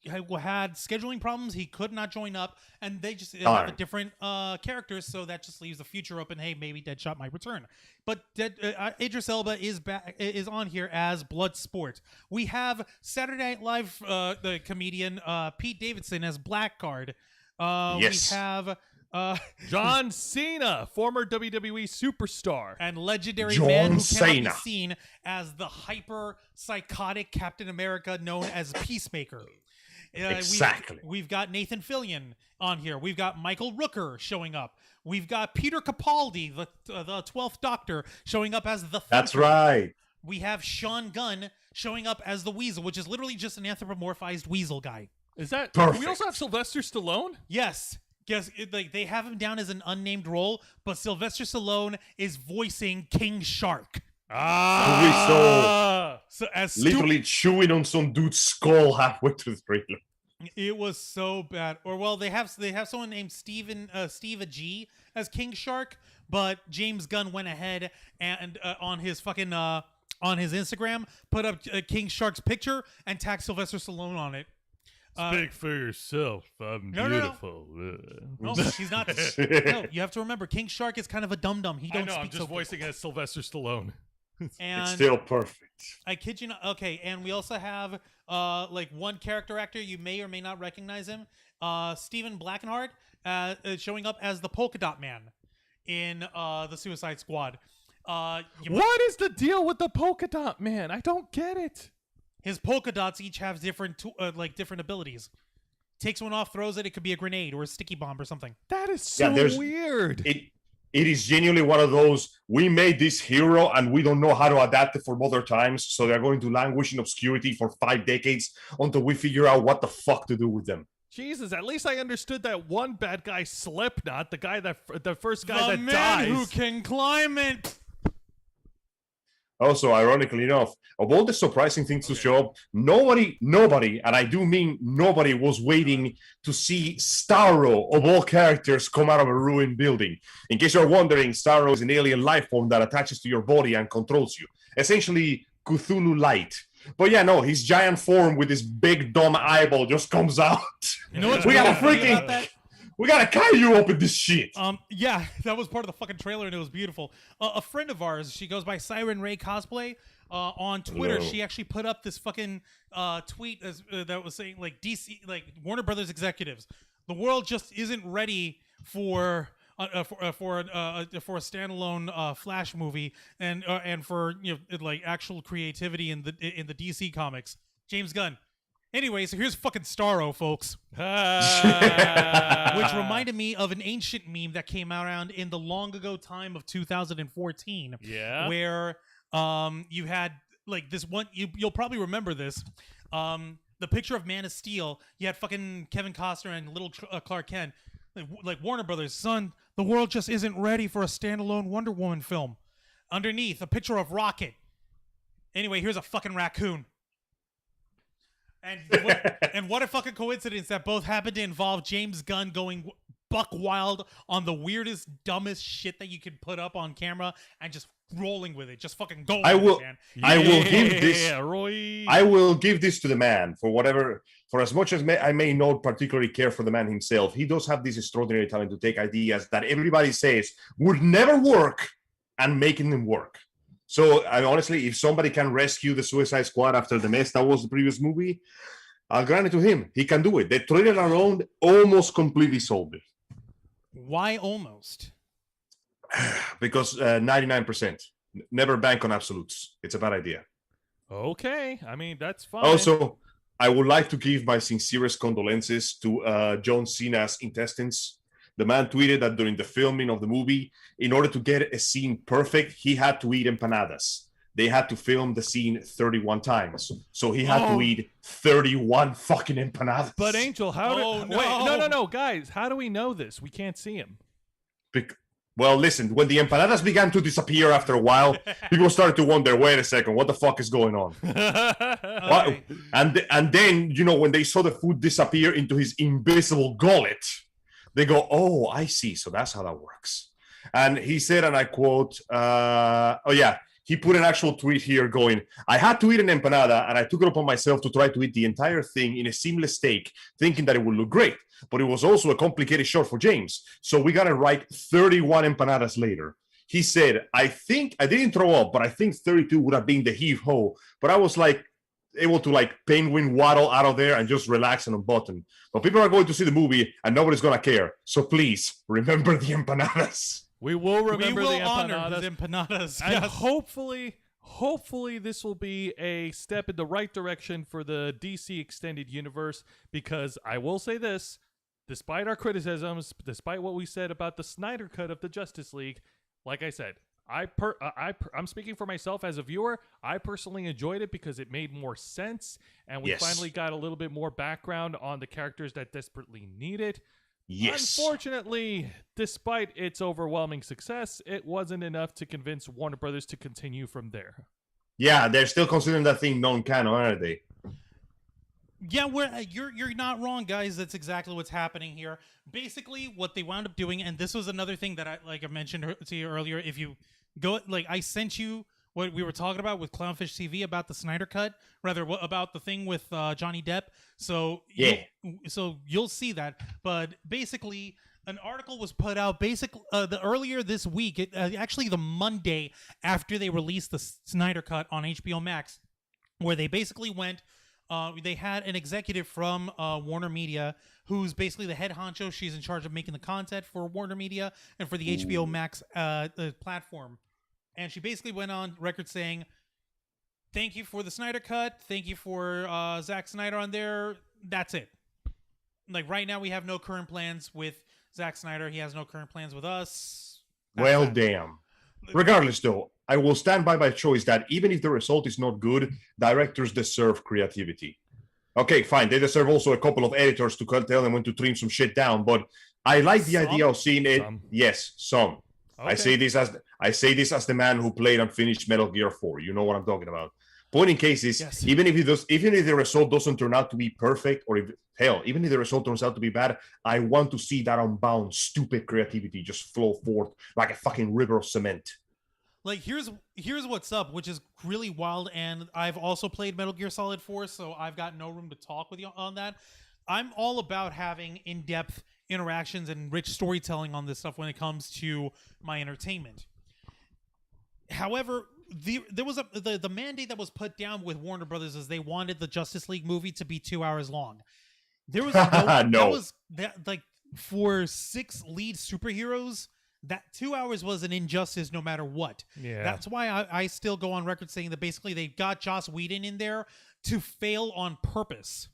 had scheduling problems. He could not join up, and they just have a different characters, so that just leaves the future open. Hey, maybe Deadshot might return. But Idris Elba is on here as Bloodsport. We have Saturday Night Live, the comedian Pete Davidson as Blackguard. We have John Cena, former WWE superstar, and legendary man who cannot be seen as the hyper psychotic Captain America known as Peacemaker. Exactly. We've got Nathan Fillion on here. We've got Michael Rooker showing up. We've got Peter Capaldi, the 12th Doctor, showing up as the Thinker. That's right. We have Sean Gunn showing up as the Weasel, which is literally just an anthropomorphized weasel guy. Is that perfect? We also have Sylvester Stallone. Yes. like they have him down as an unnamed role, but Sylvester Stallone is voicing King Shark. So as literally chewing on some dude's skull halfway through the trailer. It was so bad. Or well, they have someone named Steve G as King Shark, but James Gunn went ahead and on his fucking on his Instagram put up King Shark's picture and tagged Sylvester Stallone on it. Speak for yourself. I'm beautiful. No, he's not. No, you have to remember, King Shark is kind of a dum-dum. He don't speak I'm just so voicing as Sylvester Stallone. And it's still perfect. I kid you not. Okay, and we also have like one character actor. You may or may not recognize him. Stephen Blackenhart showing up as the Polka Dot Man in the Suicide Squad. What is the deal with the Polka Dot Man? I don't get it. His polka dots each have different different abilities. Takes one off, throws it. It could be a grenade or a sticky bomb or something. That is so weird. It is genuinely one of those, we made this hero and we don't know how to adapt it for modern times, so they're going to languish in obscurity for 5 decades until we figure out what the fuck to do with them. Jesus, at least I understood that one bad guy, Slipknot, the first guy that man dies. who can climb it. Also, ironically enough, of all the surprising things to show up, nobody, and I do mean nobody, was waiting to see Starro, of all characters, come out of a ruined building. In case you're wondering, Starro is an alien life form that attaches to your body and controls you. Essentially, Cthulhu Light. But yeah, no, his giant form with his big dumb eyeball just comes out. You know what's we got a funny freaking... about that? We gotta Caillou up in this shit. Yeah, that was part of the fucking trailer, and it was beautiful. A friend of ours, she goes by Siren Ray Cosplay on Twitter. Hello. She actually put up this fucking tweet that was saying like Warner Brothers executives, the world just isn't ready for a standalone Flash movie and for like actual creativity in the DC comics. James Gunn. Anyway, so here's fucking Starro, folks. Which reminded me of an ancient meme that came out around in the long ago time of 2014. Yeah. Where you had like this one, you'll probably remember this. The picture of Man of Steel, you had fucking Kevin Costner and little Clark Kent. Like Warner Brothers, son, the world just isn't ready for a standalone Wonder Woman film. Underneath, a picture of Rocket. Anyway, here's a fucking raccoon. And what a fucking coincidence that both happened to involve James Gunn going buck wild on the weirdest, dumbest shit that you could put up on camera and just rolling with it, just fucking going. I will give this. Roy. I will give this to the man for as much as I may not particularly care for the man himself. He does have this extraordinary talent to take ideas that everybody says would never work and making them work. So, honestly, if somebody can rescue the Suicide Squad after the mess that was the previous movie, I'll grant it to him. He can do it. The trailer alone almost completely solved it. Why almost? Because 99%. Never bank on absolutes. It's a bad idea. Okay. I mean, that's fine. Also, I would like to give my sincerest condolences to John Cena's intestines. The man tweeted that during the filming of the movie, in order to get a scene perfect, he had to eat empanadas. They had to film the scene 31 times. So he had to eat 31 fucking empanadas. But Angel, no, guys, how do we know this? We can't see him. Well, listen, when the empanadas began to disappear after a while, people started to wonder, wait a second, what the fuck is going on? Okay. And then, when they saw the food disappear into his invisible gullet, they go, oh, I see. So that's how that works. And he said, and I quote, he put an actual tweet here going, I had to eat an empanada and I took it upon myself to try to eat the entire thing in a seamless steak, thinking that it would look great. But it was also a complicated shot for James. So we got to write 31 empanadas later. He said, I think, I didn't throw up, but I think 32 would have been the heave-ho. But I was able to penguin waddle out of there and just relax and unbutton. But people are going to see the movie and nobody's going to care. So please remember the empanadas. We will remember the honor the empanadas. And yes. hopefully this will be a step in the right direction for the DC Extended Universe, because I will say this, despite our criticisms, despite what we said about the Snyder Cut of the Justice League, like I said, I'm speaking for myself as a viewer. I personally enjoyed it because it made more sense, and we finally got a little bit more background on the characters that desperately need it. Yes. Unfortunately, despite its overwhelming success, it wasn't enough to convince Warner Brothers to continue from there. Yeah, they're still considering that thing non-canon, aren't they? Yeah, you're not wrong, guys. That's exactly what's happening here. Basically, what they wound up doing, and this was another thing that I mentioned to you earlier. If you go, I sent you what we were talking about with Clownfish TV about the Snyder Cut, rather about the thing with Johnny Depp. So you'll see that. But basically, an article was put out earlier this week, actually the Monday after they released the Snyder Cut on HBO Max, where they basically went. They had an executive from Warner Media who's basically the head honcho. She's in charge of making the content for Warner Media and for the HBO Max platform. And she basically went on record saying, thank you for the Snyder Cut. Thank you for Zack Snyder on there. That's it. Like right now we have no current plans with Zack Snyder. He has no current plans with us. Well, damn. Regardless, though, I will stand by my choice that even if the result is not good, directors deserve creativity. Okay, fine. They deserve also a couple of editors to tell them when to trim some shit down. But I like the idea of seeing it. Yes, some. Okay. I say this as the man who played and finished Metal Gear 4. You know what I'm talking about. Point in case is, yes. even if the result doesn't turn out to be perfect, or even if the result turns out to be bad, I want to see that unbound, stupid creativity just flow forth like a fucking river of cement. Like here's what's up, which is really wild, and I've also played Metal Gear Solid 4, so I've got no room to talk with you on that. I'm all about having in-depth interactions and rich storytelling on this stuff when it comes to my entertainment. However, there was the mandate that was put down with Warner Brothers is they wanted the Justice League movie to be 2 hours long. There was like for 6 lead superheroes, that 2 hours was an injustice no matter what. Yeah. That's why I still go on record saying that basically they got Joss Whedon in there to fail on purpose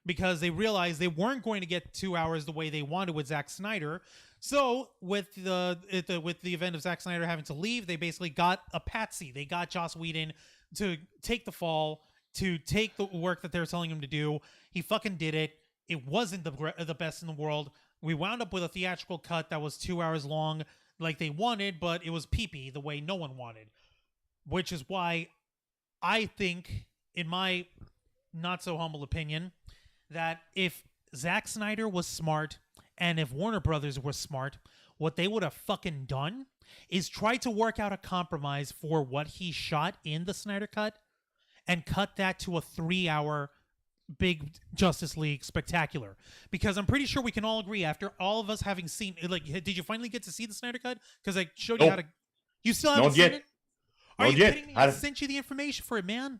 because they realized they weren't going to get 2 hours the way they wanted with Zack Snyder. So with the event of Zack Snyder having to leave, they basically got a patsy. They got Joss Whedon to take the fall, to take the work that they're telling him to do. He fucking did it. It wasn't the best in the world. We wound up with a theatrical cut that was 2 hours long like they wanted, but it was pee-pee the way no one wanted. Which is why I think, in my not-so-humble opinion, that if Zack Snyder was smart and if Warner Brothers were smart, what they would have fucking done is try to work out a compromise for what he shot in the Snyder Cut and cut that to a 3-hour big Justice League spectacular. Because I'm pretty sure we can all agree, after all of us having seen it, like, did you finally get to see the Snyder Cut? Because I showed you how to... You still haven't seen it? Are you kidding me? I sent you the information for it, man.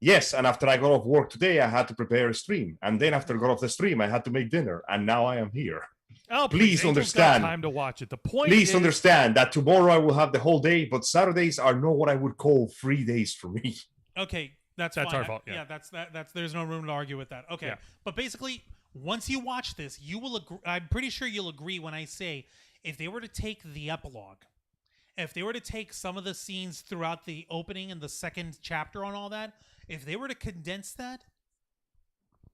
Yes, and after I got off work today, I had to prepare a stream. And then after I got off the stream, I had to make dinner. And now I am here. Oh, please understand. Time to watch it. The point please understand that tomorrow I will have the whole day, but Saturdays are not what I would call free days for me. Okay, that's fine. Our fault. Yeah, that's there's no room to argue with that. Okay, yeah. But basically, once you watch this, you will agree. I'm pretty sure you'll agree when I say, if they were to take the epilogue, if they were to take some of the scenes throughout the opening and the second chapter on all that, if they were to condense that,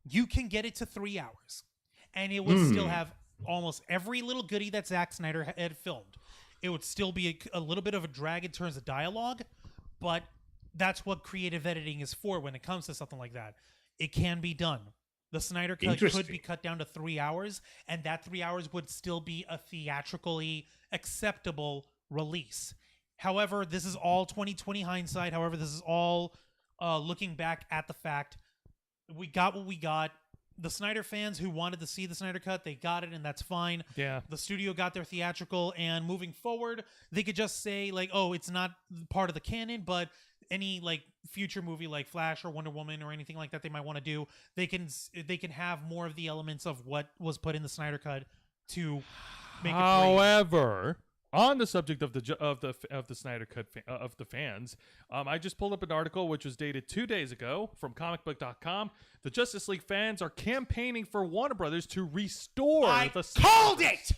you can get it to 3 hours, and it would still have almost every little goodie that Zack Snyder had filmed. It would still be a little bit of a drag in terms of dialogue, but that's what creative editing is for when it comes to something like that. It can be done. The Snyder Cut could be cut down to 3 hours, and that 3 hours would still be a theatrically acceptable release. However, this is all 2020 hindsight. However, this is all looking back at the fact. We got what we got. The Snyder fans who wanted to see the Snyder Cut, they got it, and that's fine. Yeah. The studio got their theatrical, and moving forward, they could just say, like, oh, it's not part of the canon, but any, like, future movie like Flash or Wonder Woman or anything like that they might want to do, they can have more of the elements of what was put in the Snyder Cut to make it. However, on the subject of the Snyder Cut of the fans, I just pulled up an article which was dated 2 days ago from comicbook.com. The Justice League fans are campaigning for Warner Brothers to restore the called it!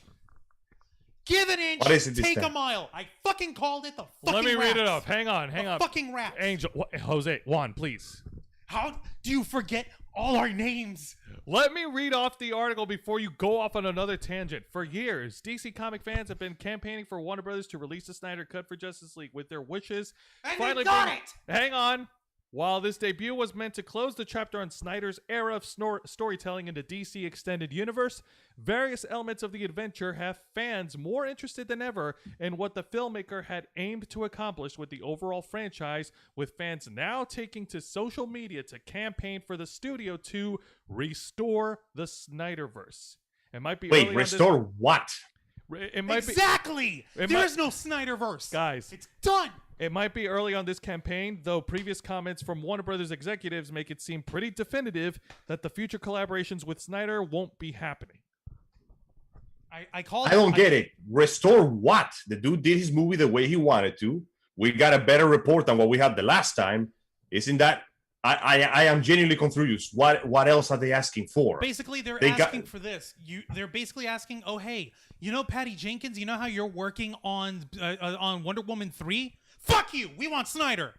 Give an inch, take a mile. I fucking called it. The fucking Let me raps. read it up. Hang on. Fucking raps. Angel, Jose, Juan, please. How do you forget All our names. Let me read off the article before you go off on another tangent. For years, DC comic fans have been campaigning for Warner Brothers to release the Snyder Cut for Justice League, with their wishes And finally they got being- it! Hang on. While this debut was meant to close the chapter on Snyder's era of storytelling in the DC Extended Universe, various elements of the adventure have fans more interested than ever in what the filmmaker had aimed to accomplish with the overall franchise, with fans now taking to social media to campaign for the studio to restore the Snyderverse. It might be Wait, early restore what? It might Exactly! It There might- is no Snyderverse. Guys. It's done! It might be early on this campaign, though previous comments from Warner Brothers executives make it seem pretty definitive that the future collaborations with Snyder won't be happening. I called I don't get it. Restore what? The dude did his movie the way he wanted to. We got a better report than what we had the last time. Isn't that? I am genuinely confused. What else are they asking for? Basically, they're They got- asking for this. They're basically asking, oh, hey, you know Patty Jenkins? You know how you're working on Wonder Woman 3? Fuck you! We want Snyder!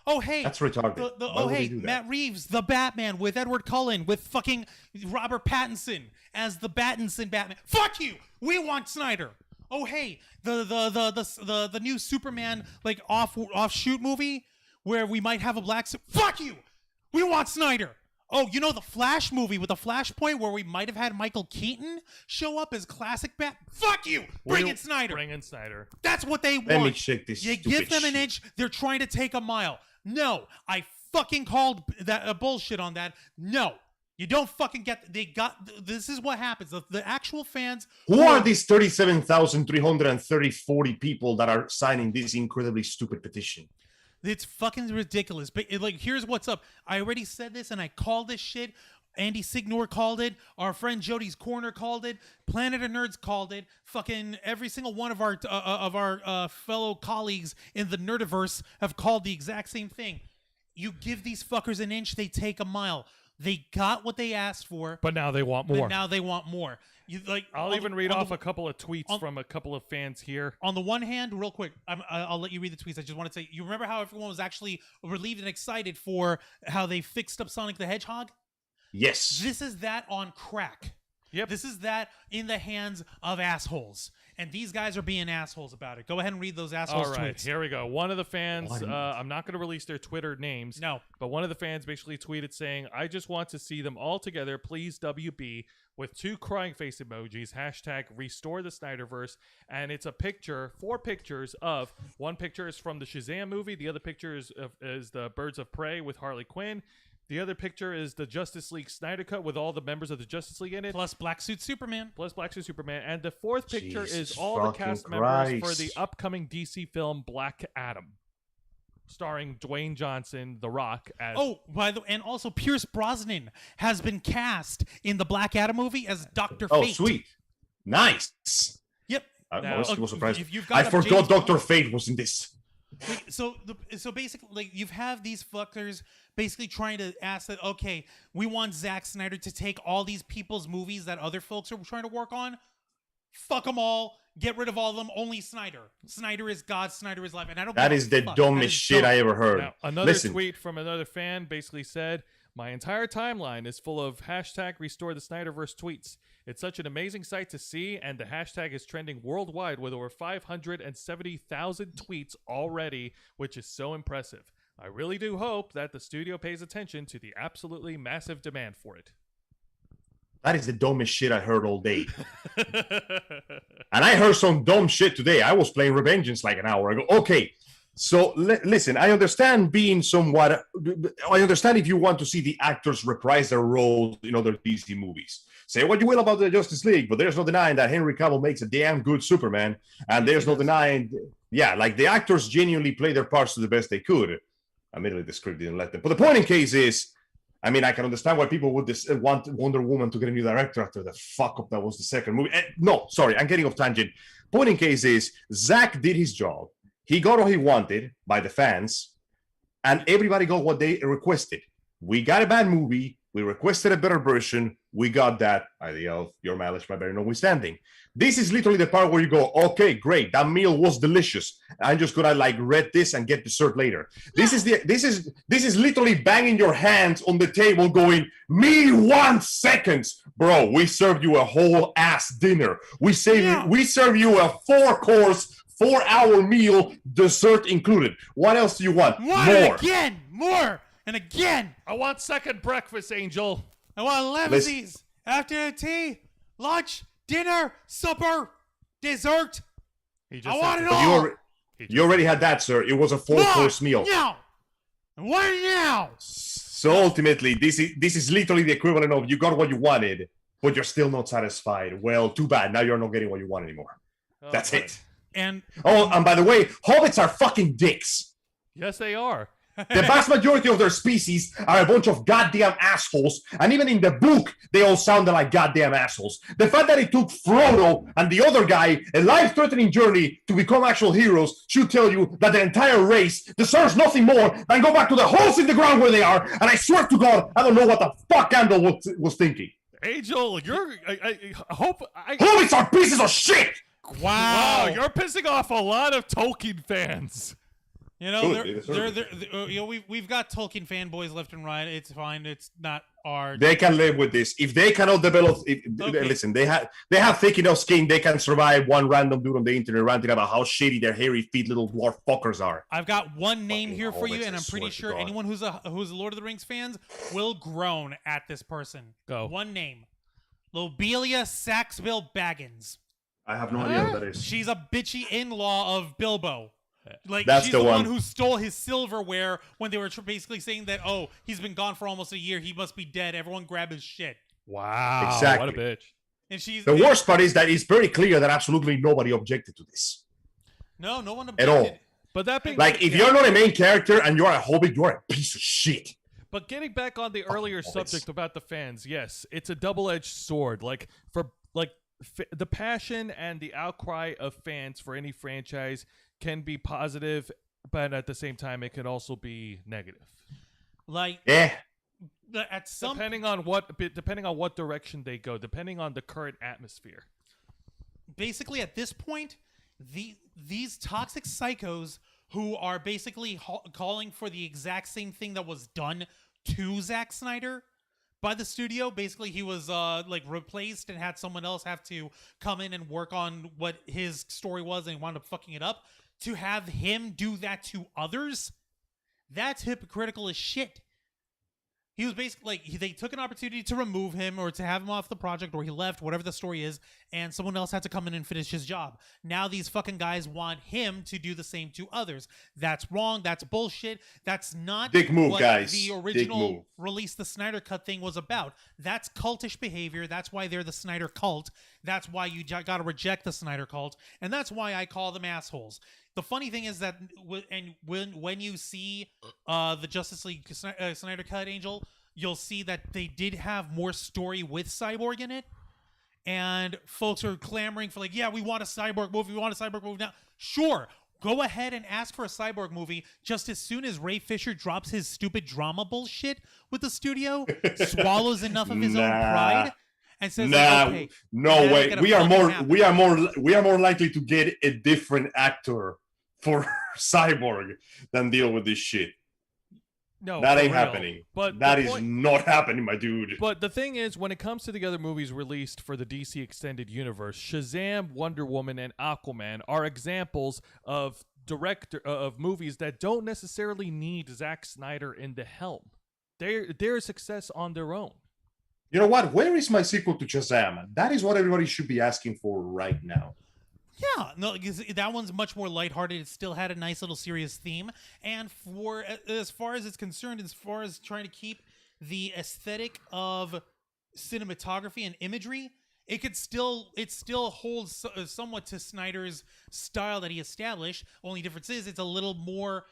Oh, hey. That's retarded. Why would they do that? Matt Reeves, the Batman with Edward Cullen, with fucking Robert Pattinson as the Battinson Batman. Fuck you! We want Snyder! Oh, hey, the new Superman, like, offshoot movie where we might have a black suit. Fuck you! We want Snyder! Oh, you know the Flash movie with the Flashpoint where we might have had Michael Keaton show up as classic Bat? Fuck you! Bring in Snyder! Bring in Snyder. That's what they want. Let me check this. You stupid give them an shit. inch, they're trying to take a mile. No, I fucking called that bullshit on that. No, you don't fucking get. They got. This is what happens. The actual fans. Who are these 37,340 people that are signing this incredibly stupid petition? It's fucking ridiculous. But like, here's what's up. I already said this, and I called this shit. Andy Signor called it. Our friend Jody's Corner called it. Planet of Nerds called it. Fucking every single one of our fellow colleagues in the Nerdiverse have called the exact same thing. You give these fuckers an inch, they take a mile. They got what they asked for, But now they want more. but now they want more. You like? I'll even read off a couple of tweets from a couple of fans here. On the one hand, real quick, I'll let you read the tweets. I just want to say, you remember how everyone was actually relieved and excited for how they fixed up Sonic the Hedgehog? Yes. This is that on crack. Yep. This is that in the hands of assholes. And these guys are being assholes about it. Go ahead and read those assholes All right, tweets. here we go. One of the fans, What? I'm not going to release their Twitter names. No. But one of the fans basically tweeted saying, I just want to see them all together, please WB, with 2 crying face emojis, hashtag restore the Snyderverse. And it's a picture, 4 pictures of, one picture is from the Shazam movie. The other picture is the Birds of Prey with Harley Quinn. The other picture is the Justice League Snyder Cut with all the members of the Justice League in it. Plus Black Suit Superman. Plus Black Suit Superman. And the 4th picture Jesus is all the fucking cast members for Christ. the upcoming DC film Black Adam, starring Dwayne Johnson, The Rock, as Oh, by the way, and also Pierce Brosnan has been cast in the Black Adam movie as Dr. Oh, Fate. sweet. Nice. Yep. I Now, was surprised. if you've got I a forgot James- Dr. Fate was in this. So basically, like, you have these fuckers basically trying to ask that, okay, we want Zack Snyder to take all these people's movies that other folks are trying to work on. Fuck them all. Get rid of all of them. Only Snyder. Snyder is God. Snyder is life. And I don't. That give a is the fuck. dumbest That is shit dumb. I ever heard. Now, another Listen, tweet from another fan basically said, my entire timeline is full of hashtag restore the Snyderverse tweets. It's such an amazing sight to see, and the hashtag is trending worldwide with over 570,000 tweets already, which is so impressive. I really do hope that the studio pays attention to the absolutely massive demand for it. that is the dumbest shit I heard all day. And I heard some dumb shit today. I was playing Revengeance like an hour ago. Okay, so listen, I understand being somewhat... I understand if you want to see the actors reprise their roles in other DC movies. Say what you will about the Justice League, but there's no denying that Henry Cavill makes a damn good Superman. And there's no denying... Yeah, like the actors genuinely play their parts to the best they could. Admittedly, the script didn't let them. But the point in case is... I mean, I can understand why people would want Wonder Woman to get a new director after the fuck up that was the second movie. No, sorry, I'm getting off tangent. Point in case is, Zack did his job. He got what he wanted by the fans, and everybody got what they requested. We got a bad movie. We requested a better version. We got that. Idea of your mileage, my better notwithstanding. This is literally the part where you go, okay, great. That meal was delicious. I'm just gonna like read this and get dessert later. This is literally banging your hands on the table, going, me 1 second, bro. We served you a whole ass dinner. We serve you a 4-course, 4-hour meal, dessert included. What else do you want? More. Again, more. And again, I want second breakfast, Angel. I want lemons, after tea, lunch, dinner, supper, dessert. I want it all. You already had that, sir. It was a 4-course meal. Now, what now? So ultimately, this is literally the equivalent of you got what you wanted, but you're still not satisfied. Well, too bad. Now you're not getting what you want anymore. That's it. And by the way, hobbits are fucking dicks. Yes, they are. The vast majority of their species are a bunch of goddamn assholes, and even in the book, they all sounded like goddamn assholes. The fact that it took Frodo and the other guy a life-threatening journey to become actual heroes should tell you that the entire race deserves nothing more than go back to the holes in the ground where they are, and I swear to God, I don't know what the fuck Gandalf was thinking. Angel, I hope... Hobbits are pieces of shit! Wow, you're pissing off a lot of Tolkien fans. You know, we've got Tolkien fanboys left and right. It's fine. It's not our. They can live with this. If they cannot develop, listen, they have thick enough skin. They can survive one random dude on the internet ranting about how shitty their hairy feet little dwarf fuckers are. I've got one name here for you, and I'm pretty sure anyone who's a Lord of the Rings fans will groan at this person. Go. One name: Lobelia Saxville Baggins. I have no idea what that is. She's a bitchy in-law of Bilbo. Like, that's she's the one who stole his silverware when they were basically saying that, oh, he's been gone for almost a year. He must be dead. Everyone grab his shit. Wow. Exactly. What a bitch. And the worst part is that it's very clear that absolutely nobody objected to this. No one objected. At all. But that being like, if you're not a main character and you're a hobbit, you're a piece of shit. But getting back on the earlier subject about the fans, yes, it's a double-edged sword. Like, the passion and the outcry of fans for any franchise can be positive, but at the same time, it can also be negative. Like, at some depending on what direction they go, depending on the current atmosphere. Basically, at this point, these toxic psychos who are basically calling for the exact same thing that was done to Zack Snyder by the studio. Basically, he was replaced and had someone else have to come in and work on what his story was, and he wound up fucking it up. To have him do that to others, that's hypocritical as shit. He was basically they took an opportunity to remove him or to have him off the project, or he left, whatever the story is, and someone else had to come in and finish his job. Now these fucking guys want him to do the same to others. That's wrong. That's bullshit. That's not what the original Release the Snyder Cut thing was about. That's cultish behavior. That's why they're the Snyder cult. That's why you got to reject the Snyder cult, and that's why I call them assholes. The funny thing is that when you see the Justice League Snyder Cut, Angel, you'll see that they did have more story with Cyborg in it, and folks are clamoring for we want a Cyborg movie. We want a Cyborg movie now. Sure, go ahead and ask for a Cyborg movie just as soon as Ray Fisher drops his stupid drama bullshit with the studio, swallows enough of his own pride. And says, okay, no way. We are more likely to get a different actor for Cyborg than deal with this shit. No, that ain't happening. But that is not happening, my dude. But the thing is, when it comes to the other movies released for the DC Extended Universe, Shazam, Wonder Woman, and Aquaman are examples of movies that don't necessarily need Zack Snyder in the helm. They're a success on their own. You know what? Where is my sequel to Shazam? That is what everybody should be asking for right now. Yeah, no, that one's much more lighthearted. It still had a nice little serious theme. And for as far as it's concerned, as far as trying to keep the aesthetic of cinematography and imagery, it still holds somewhat to Snyder's style that he established. Only difference is it's a little more.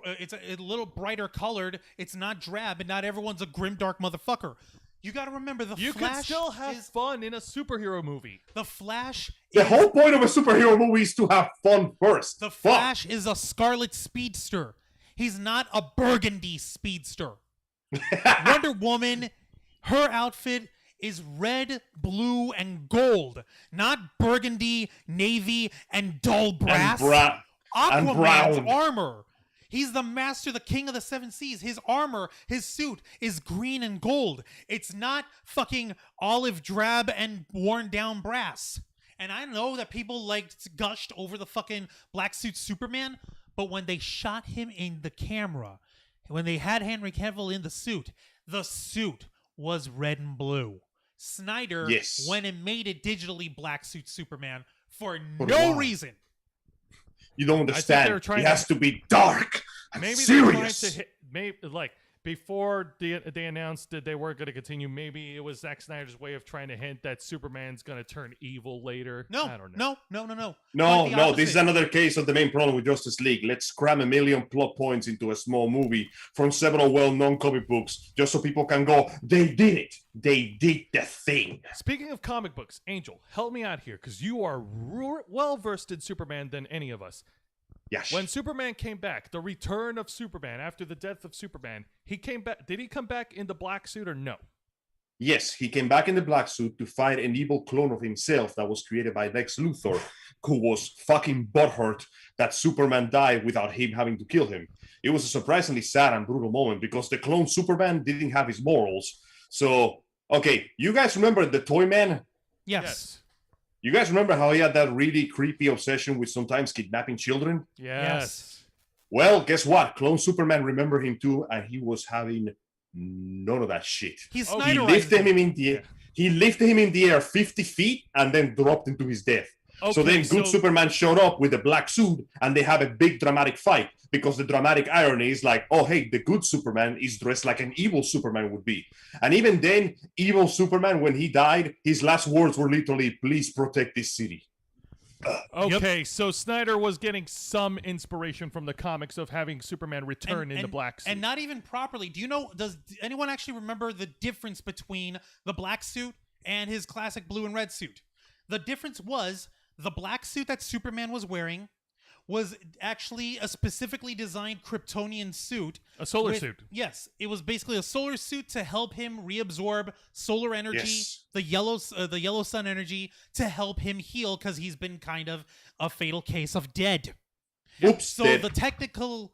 It's a little brighter colored. It's not drab, and not everyone's a grimdark motherfucker. You got to remember You Flash can still have fun in a superhero movie. The Flash. The whole point of a superhero movie is to have fun first. The Flash is a scarlet speedster. He's not a burgundy speedster. Wonder Woman, her outfit is red, blue, and gold, not burgundy, navy, and dull brass. And Aquaman's brown. armor. He's the master, the king of the seven seas. His armor, his suit is green and gold. It's not fucking olive drab and worn down brass. And I know that people gushed over the fucking black suit Superman, but when they shot him in the camera, when they had Henry Cavill in the suit was red and blue. Snyder went and made it digitally black suit Superman for no reason. You don't understand. It has to be dark and maybe serious. They're trying to hit, before they announced that they weren't going to continue, maybe it was Zack Snyder's way of trying to hint that Superman's going to turn evil later. No, I don't know. No. This is another case of the main problem with Justice League. Let's cram a million plot points into a small movie from several well-known comic books just so people can go, they did it. They did the thing. Speaking of comic books, Angel, help me out here because you are well-versed in Superman than any of us. Yes. When Superman came back, the return of Superman after the death of Superman, he came back. Did he come back in the black suit or no? Yes, he came back in the black suit to fight an evil clone of himself that was created by Lex Luthor, who was fucking butthurt that Superman died without him having to kill him. It was a surprisingly sad and brutal moment because the clone Superman didn't have his morals. So, okay, you guys remember the Toy Man? Yes. You guys remember how he had that really creepy obsession with sometimes kidnapping children? Yes. Well, guess what? Clone Superman remembered him too, and he was having none of that shit. He lifted him in the air. He lifted him in the air 50 feet and then dropped him to his death. Okay, so then good Superman showed up with a black suit and they have a big dramatic fight because the dramatic irony is like, oh, hey, the good Superman is dressed like an evil Superman would be. And even then, evil Superman, when he died, his last words were literally, please protect this city. Okay, so Snyder was getting some inspiration from the comics of having Superman return in the black suit. And not even properly. Does anyone actually remember the difference between the black suit and his classic blue and red suit? The difference was the black suit that Superman was wearing was actually a specifically designed Kryptonian suit. A solar suit. Yes. It was basically a solar suit to help him reabsorb solar energy, the yellow sun energy, to help him heal because he's been kind of a fatal case of dead. Oops, so dead. The technical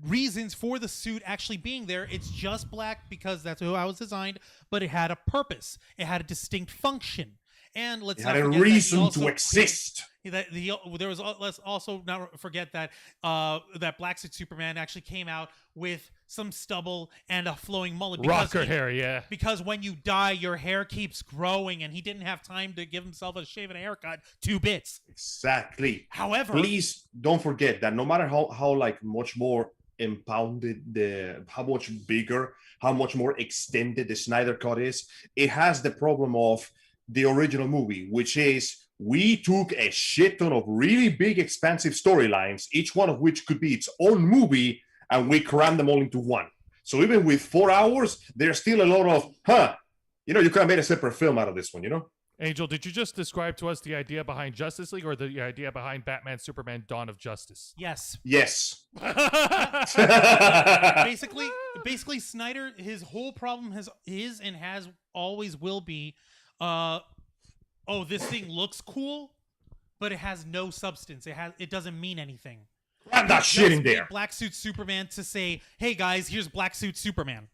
reasons for the suit actually being there, it's just black because that's how it was designed, but it had a purpose. It had a distinct function. And let's had a reason to exist. Let's also not forget that that Black Suit Superman actually came out with some stubble and a flowing mullet. Rocker hair, yeah. Because when you die, your hair keeps growing, and he didn't have time to give himself a shave and a haircut. 2 bits. Exactly. However, please don't forget that no matter how like much more impounded how much bigger, how much more extended the Snyder Cut is, it has the problem of the original movie, which is we took a shit ton of really big, expansive storylines, each one of which could be its own movie, and we crammed them all into one. So even with 4 hours, there's still a lot of, you could have made a separate film out of this one, Angel, did you just describe to us the idea behind Justice League or the idea behind Batman, Superman, Dawn of Justice? Yes. Basically, Snyder, his whole problem has always will be, this thing looks cool, but it has no substance. It doesn't mean anything. I'm not shit in there. Black Suit Superman to say, hey guys, here's Black Suit Superman.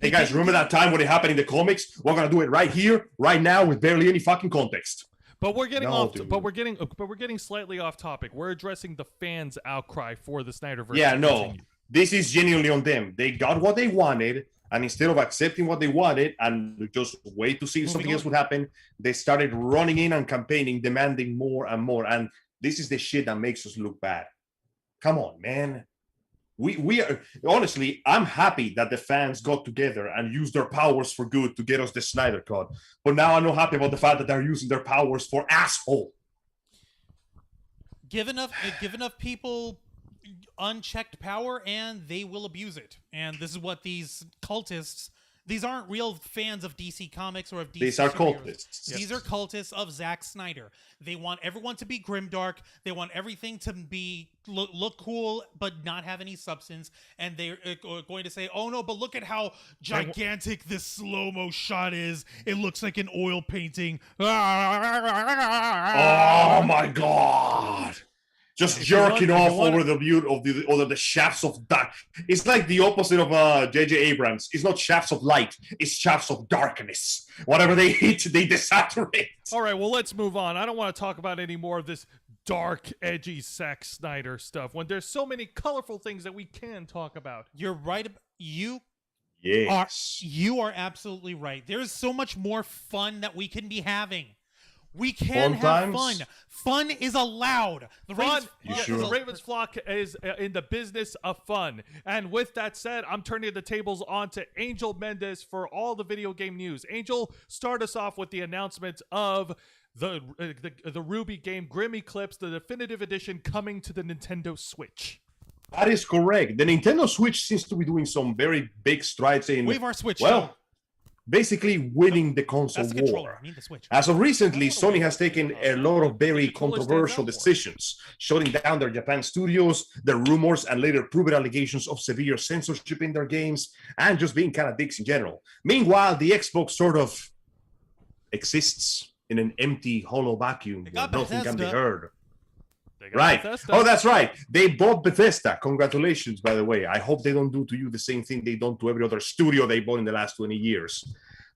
Hey guys, remember that time when it happened in the comics? We're gonna do it right here, right now, with barely any fucking context. But we're getting But we're getting slightly off topic. We're addressing the fans' outcry for the Snyderverse. Yeah, no, this is genuinely on them. They got what they wanted. And instead of accepting what they wanted and just wait to see if something else would happen, they started running in and campaigning, demanding more and more. And this is the shit that makes us look bad. Come on, man. We are honestly, I'm happy that the fans got together and used their powers for good to get us the Snyder Cut. But now I'm not happy about the fact that they're using their powers for asshole. Give enough people unchecked power and they will abuse it. And this is what these cultists, These aren't real fans of DC Comics or of DC. These are superheroes. cultists. These are cultists of Zack Snyder. They want everyone to be grimdark. They want everything to be look cool, but not have any substance. And they're going to say, "Oh no, but look at how gigantic this slow-mo shot is. It looks like an oil painting." Oh my god! Just jerking off over the view of the shafts of dark. It's like the opposite of J.J. Abrams. It's not shafts of light. It's shafts of darkness. Whatever they hit, they desaturate. All right, well, let's move on. I don't want to talk about any more of this dark, edgy Zack Snyder stuff when there's so many colorful things that we can talk about. You're right. You are absolutely right. There's so much more fun that we can be having. We can have fun. Fun is allowed. The Ravens flock is in the business of fun. And with that said, I'm turning the tables on to Angel Mendez for all the video game news. Angel, start us off with the announcement of the Ruby game Grim Eclipse, the definitive edition coming to the Nintendo Switch. That is correct. The Nintendo Switch seems to be doing some very big strides in... Wave our Switch. Well, basically winning the console war. I need the Switch. As of recently, Sony has taken a lot of very controversial decisions, shutting down their Japan studios, the rumors and later proven allegations of severe censorship in their games, and just being kind of dicks in general. Meanwhile, the Xbox sort of exists in an empty, hollow vacuum where nothing can be heard. Right. Bethesda. Oh, that's right. They bought Bethesda. Congratulations, by the way. I hope they don't do to you the same thing they done to every other studio they bought in the last 20 years.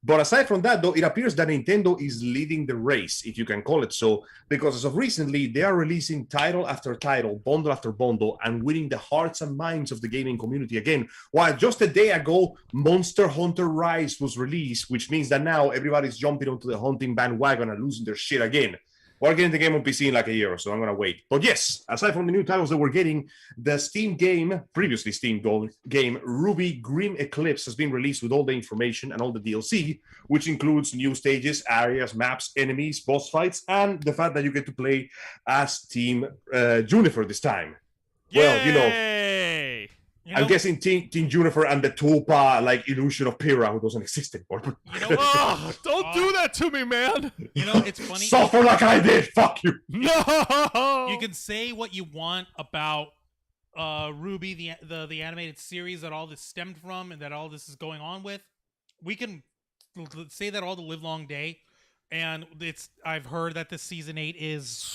But aside from that, though, it appears that Nintendo is leading the race, if you can call it so, because as of recently, they are releasing title after title, bundle after bundle, and winning the hearts and minds of the gaming community again. While just a day ago, Monster Hunter Rise was released, which means that now everybody's jumping onto the hunting bandwagon and losing their shit again. We're getting the game on PC in like a year or so. I'm going to wait. But yes, aside from the new titles that we're getting, the Steam game, previously Steam game, Ruby Grim Eclipse has been released with all the information and all the DLC, which includes new stages, areas, maps, enemies, boss fights, and the fact that you get to play as Team Juniper this time. Yay! Well, I'm guessing Team Juniper and the Tulpa illusion of Pyrrha, who doesn't exist anymore. Don't do that to me, man. It's funny. Suffer like I did. Fuck you. No. You can say what you want about Ruby, the animated series that all this stemmed from and that all this is going on with. We can say that all the live long day, and I've heard that the season 8 is.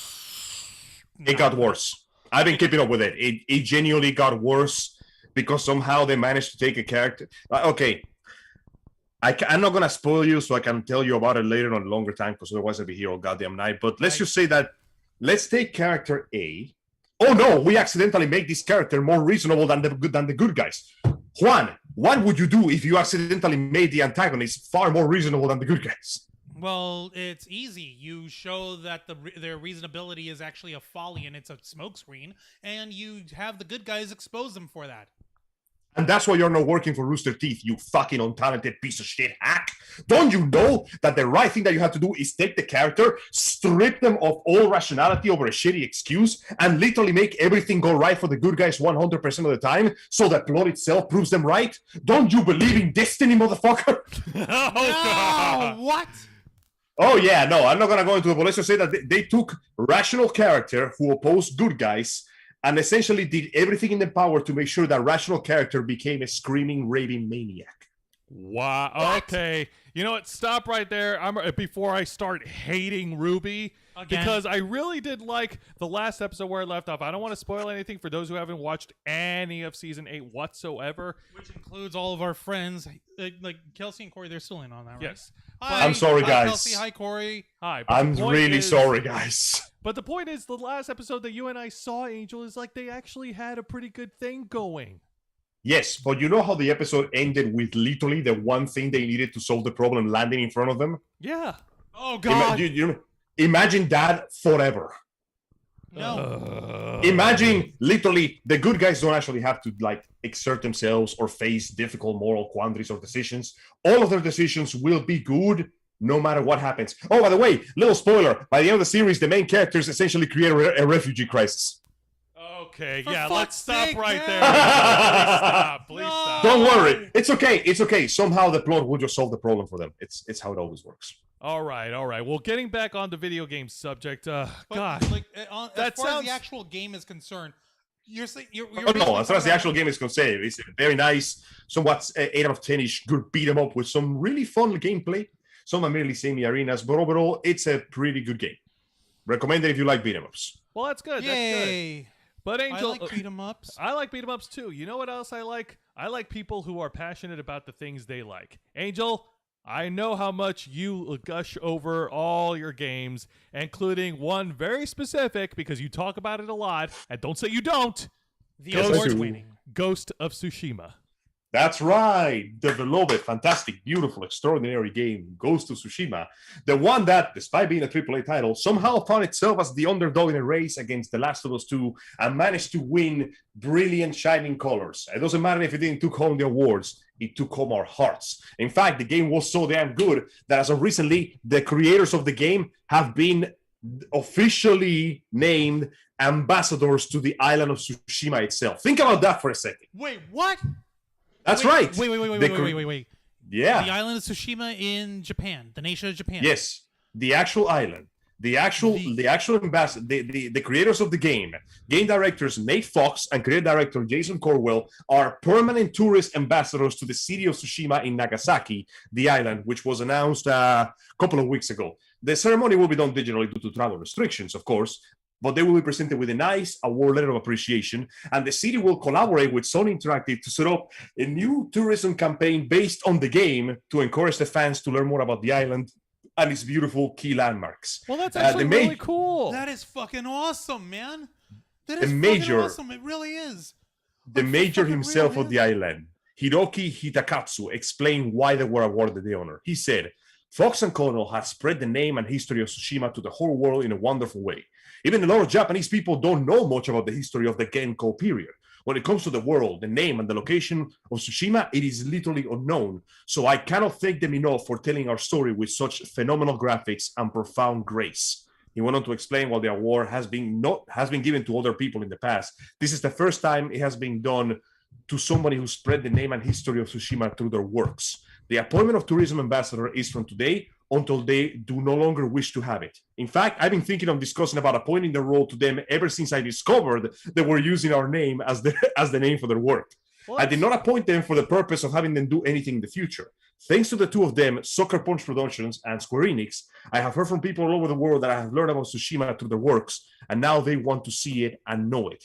It got worse. I've been keeping up with it. It genuinely got worse. Because somehow they managed to take a character. Okay, I'm not going to spoil you, so I can tell you about it later on a longer time, because otherwise I'll be here all goddamn night. But let's just say that, let's take character A. Oh no, we accidentally make this character more reasonable than the good guys. Juan, what would you do if you accidentally made the antagonist far more reasonable than the good guys? Well, it's easy. You show that their reasonability is actually a folly and it's a smokescreen, and you have the good guys expose them for that. And that's why you're not working for Rooster Teeth, you fucking untalented piece of shit hack. Don't you know that the right thing that you have to do is take the character, strip them of all rationality over a shitty excuse, and literally make everything go right for the good guys 100% of the time, so the plot itself proves them right? Don't you believe in destiny, motherfucker? No, what? Oh, yeah, no, I'm not going to go into it, but let's just say that they took rational character who opposed good guys and essentially did everything in their power to make sure that rational character became a screaming, raving maniac. Wow. What? Okay. You know what? Stop right there. Before I start hating Ruby. Again. Because I really did like the last episode where I left off. I don't want to spoil anything for those who haven't watched any of Season 8 whatsoever. Which includes all of our friends. Like Kelsey and Corey, they're still in on that, right? Yes. Hi, I'm sorry, guys. Hi, Kelsey. Hi, Corey. Hi. I'm really sorry, guys. But the point is, the last episode that you and I saw, Angel, is like they actually had a pretty good thing going. Yes, but you know how the episode ended with literally the one thing they needed to solve the problem landing in front of them? Yeah. Oh, God. Imagine that forever. No. Imagine literally the good guys don't actually have to exert themselves or face difficult moral quandaries or decisions. All of their decisions will be good no matter what happens. Oh, by the way, little spoiler. By the end of the series, the main characters essentially create a refugee crisis. Okay, For yeah, fuck's let's stop sake, right man. there. Please stop. Please No. stop. Don't worry. It's okay. It's okay. Somehow the plot will just solve the problem for them. It's how it always works. All right. Well, getting back on the video game subject, But, God. like, That as far as sounds- the actual game is concerned, you're saying you're Oh, no, basically as far as the talking actual game is concerned, it's very nice, somewhat 8 out of 10-ish, good beat 'em up with some really fun gameplay, some admittedly semi-arenas, but overall, it's a pretty good game. Recommend it if you like beat 'em ups. Well, that's good. about- That's good. Yay! But I Angel, like beat 'em ups. I like beat 'em ups too. You know what else I like? I like people who are passionate about the things they like. Angel, I know how much you gush over all your games, including one very specific because you talk about it a lot, and don't say you don't. The Yes, I award do. winning. Ghost of Tsushima. That's right, the beloved, fantastic, beautiful, extraordinary game, Ghost of Tsushima. The one that, despite being a AAA title, somehow found itself as the underdog in a race against The Last of Us 2 and managed to win brilliant, shining colors. It doesn't matter if it didn't took home the awards, it took home our hearts. In fact, the game was so damn good that as of recently, the creators of the game have been officially named ambassadors to the island of Tsushima itself. Think about that for a second. Wait, what? That's Wait, right. Wait. Yeah. The island of Tsushima in Japan, the nation of Japan. Yes, the actual island, the actual ambassador, the creators of the game directors Nate Fox and creative director Jason Corwell are permanent tourist ambassadors to the city of Tsushima in Nagasaki, the island, which was announced a couple of weeks ago. The ceremony will be done digitally due to travel restrictions, of course, but they will be presented with a nice award letter of appreciation, and the city will collaborate with Sony Interactive to set up a new tourism campaign based on the game to encourage the fans to learn more about the island and its beautiful key landmarks. Well, that's actually really cool. That is fucking awesome, man. That The is major- fucking awesome. It really is. The Like, major fucking himself real, of the island, Hiroki Hitakatsu, explained why they were awarded the honor. He said, Fox and Connell have spread the name and history of Tsushima to the whole world in a wonderful way. Even a lot of Japanese people don't know much about the history of the Genko period. When it comes to the world, the name and the location of Tsushima, it is literally unknown. So I cannot thank them enough for telling our story with such phenomenal graphics and profound grace. He went on to explain while the award has been given to other people in the past, this is the first time it has been done to somebody who spread the name and history of Tsushima through their works. The appointment of tourism ambassador is from today until they do no longer wish to have it. In fact, I've been thinking of discussing about appointing the role to them ever since I discovered that we're using our name as the name for their work. Well, I did not appoint them for the purpose of having them do anything in the future. Thanks to the two of them, Sucker Punch Productions and Square Enix, I have heard from people all over the world that I have learned about Tsushima through their works, and now they want to see it and know it.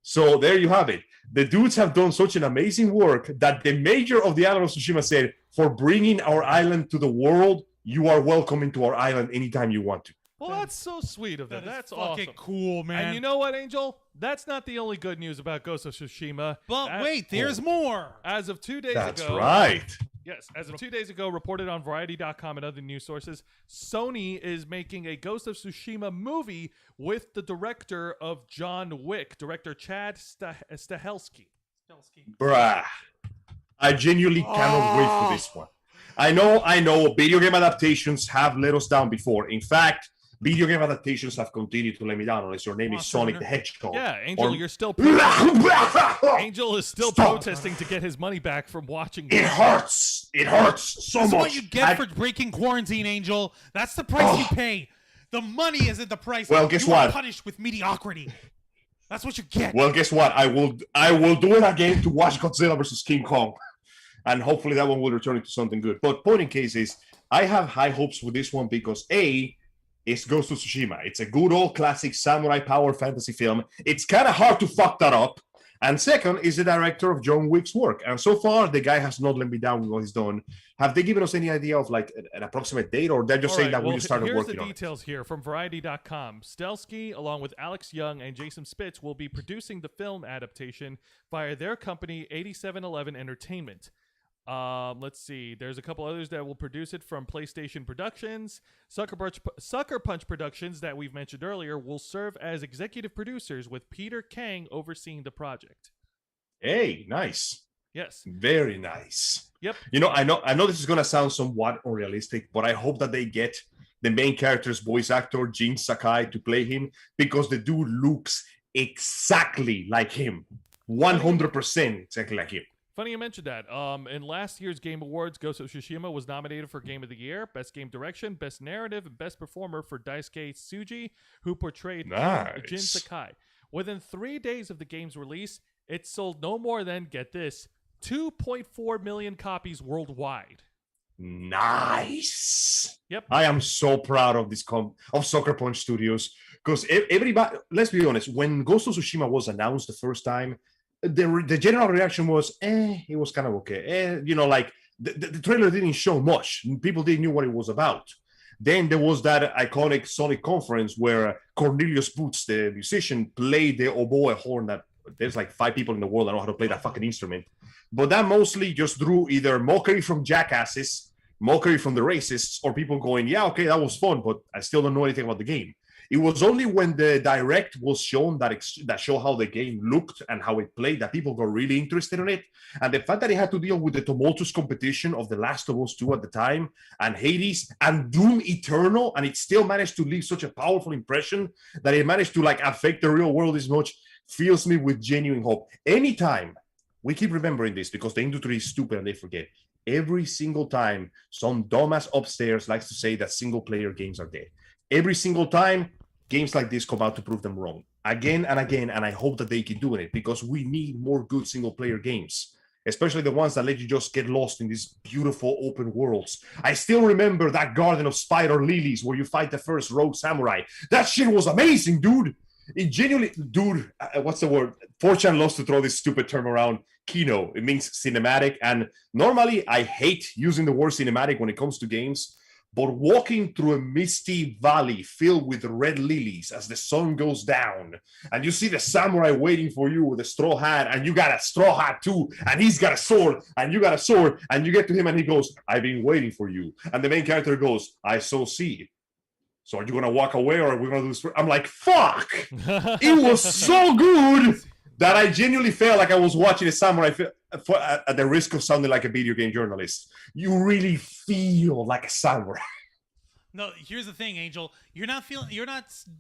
So there you have it. The dudes have done such an amazing work that the mayor of the island of Tsushima said, for bringing our island to the world, you are welcome into our island anytime you want to. Well, that's so sweet of them. That is That's fucking awesome. cool, man. And you know what, Angel? That's not the only good news about Ghost of Tsushima. but wait, there's more. As of 2 days That's ago. right. Yes, as of 2 days ago, reported on Variety.com and other news sources, Sony is making a Ghost of Tsushima movie with the director of John Wick, director Chad Stahelski. Bruh. I genuinely cannot wait for this one. I know, video game adaptations have let us down before. In fact, video game adaptations have continued to let me down unless your name is Monster Sonic Hunter. the Hedgehog. Yeah, Angel, Or- you're still It Angel is still Stop. protesting to get his money back from watching. hurts. It hurts so That's much. what you get I- for breaking quarantine, Angel. That's the price you Oh. pay. The money isn't the price. Well, guess you are what? punished with mediocrity. That's what you get. Well, guess what? I will do it again to watch Godzilla versus King Kong. And hopefully that one will return into something good. But point in case is, I have high hopes with this one because A, it's Ghost of Tsushima. It's a good old classic samurai power fantasy film. It's kind of hard to fuck that up. And second is the director of John Wick's work. And so far, the guy has not let me down with what he's done. Have they given us any idea of like an approximate date, or they're just All saying right, that we just started here's working the on it? details here from Variety.com. Stelsky, along with Alex Young and Jason Spitz, will be producing the film adaptation via their company, 8711 Entertainment. Let's see. There's a couple others that will produce it from PlayStation Productions. Sucker Punch Productions, that we've mentioned earlier, will serve as executive producers, with Peter Kang overseeing the project. Hey, nice. Yes. Very nice. Yep. You know, I know this is gonna sound somewhat unrealistic, but I hope that they get the main character's voice actor, Jin Sakai, to play him, because the dude looks exactly like him. 100% exactly like him. Funny you mentioned that. In last year's Game Awards, Ghost of Tsushima was nominated for Game of the Year, Best Game Direction, Best Narrative, and Best Performer for Daisuke Tsuji, who portrayed Jin Sakai. Within 3 days of the game's release, it sold no more than, get this, 2.4 million copies worldwide. Nice. Yep. I am so proud of this of Sucker Punch Studios, because everybody, let's be honest, when Ghost of Tsushima was announced the first time, the general reaction was, it was kind of okay. Like the trailer didn't show much. People didn't know what it was about. Then there was that iconic Sonic conference where Cornelius Boots, the musician, played the oboe horn that there's like 5 people in the world that know how to play that fucking instrument. But that mostly just drew either mockery from jackasses, mockery from the racists, or people going, yeah, okay, that was fun, but I still don't know anything about the game. It was only when the direct was shown that showed how the game looked and how it played that people got really interested in it. And the fact that it had to deal with the tumultuous competition of The Last of Us 2 at the time, and Hades, and Doom Eternal, and it still managed to leave such a powerful impression that it managed to like affect the real world as much, fills me with genuine hope. Anytime, we keep remembering this because the industry is stupid and they forget. Every single time, some dumbass upstairs likes to say that single-player games are dead. Every single time, games like this come out to prove them wrong. Again and again, and I hope that they keep doing it because we need more good single-player games, especially the ones that let you just get lost in these beautiful open worlds. I still remember that Garden of Spider Lilies where you fight the first rogue samurai. That shit was amazing, dude. It genuinely, dude, what's the word? 4chan loves to throw this stupid term around. Kino, it means cinematic. And normally I hate using the word cinematic when it comes to games, but walking through a misty valley filled with red lilies as the sun goes down, and you see the samurai waiting for you with a straw hat, and you got a straw hat too, and he's got a sword, and you got a sword, and you get to him and he goes, I've been waiting for you. And the main character goes, I so see. So are you going to walk away or are we going to do this? I'm like, fuck! It was so good that I genuinely felt like I was watching a samurai at the risk of sounding like a video game journalist. You really feel like a samurai. No, here's the thing, Angel. You're not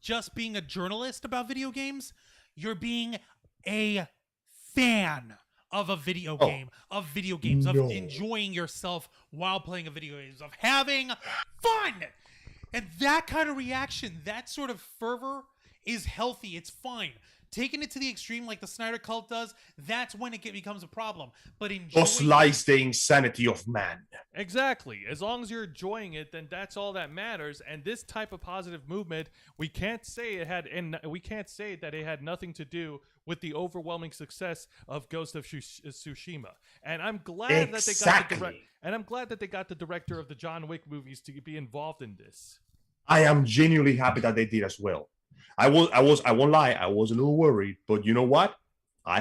just being a journalist about video games. You're being a fan of a video game, of video games, of enjoying yourself while playing a video game, of having fun. And that kind of reaction, that sort of fervor is healthy. It's fine. Taking it to the extreme like the Snyder cult does, that's when it becomes a problem. But thus lies the insanity of man. Exactly. As long as you're enjoying it, then that's all that matters. And this type of positive movement, we can't say that it had nothing to do with the overwhelming success of Ghost of Tsushima. And I'm glad that they got the director of the John Wick movies to be involved in this. I am genuinely happy that they did as well. I won't lie, I was a little worried, but you know what? I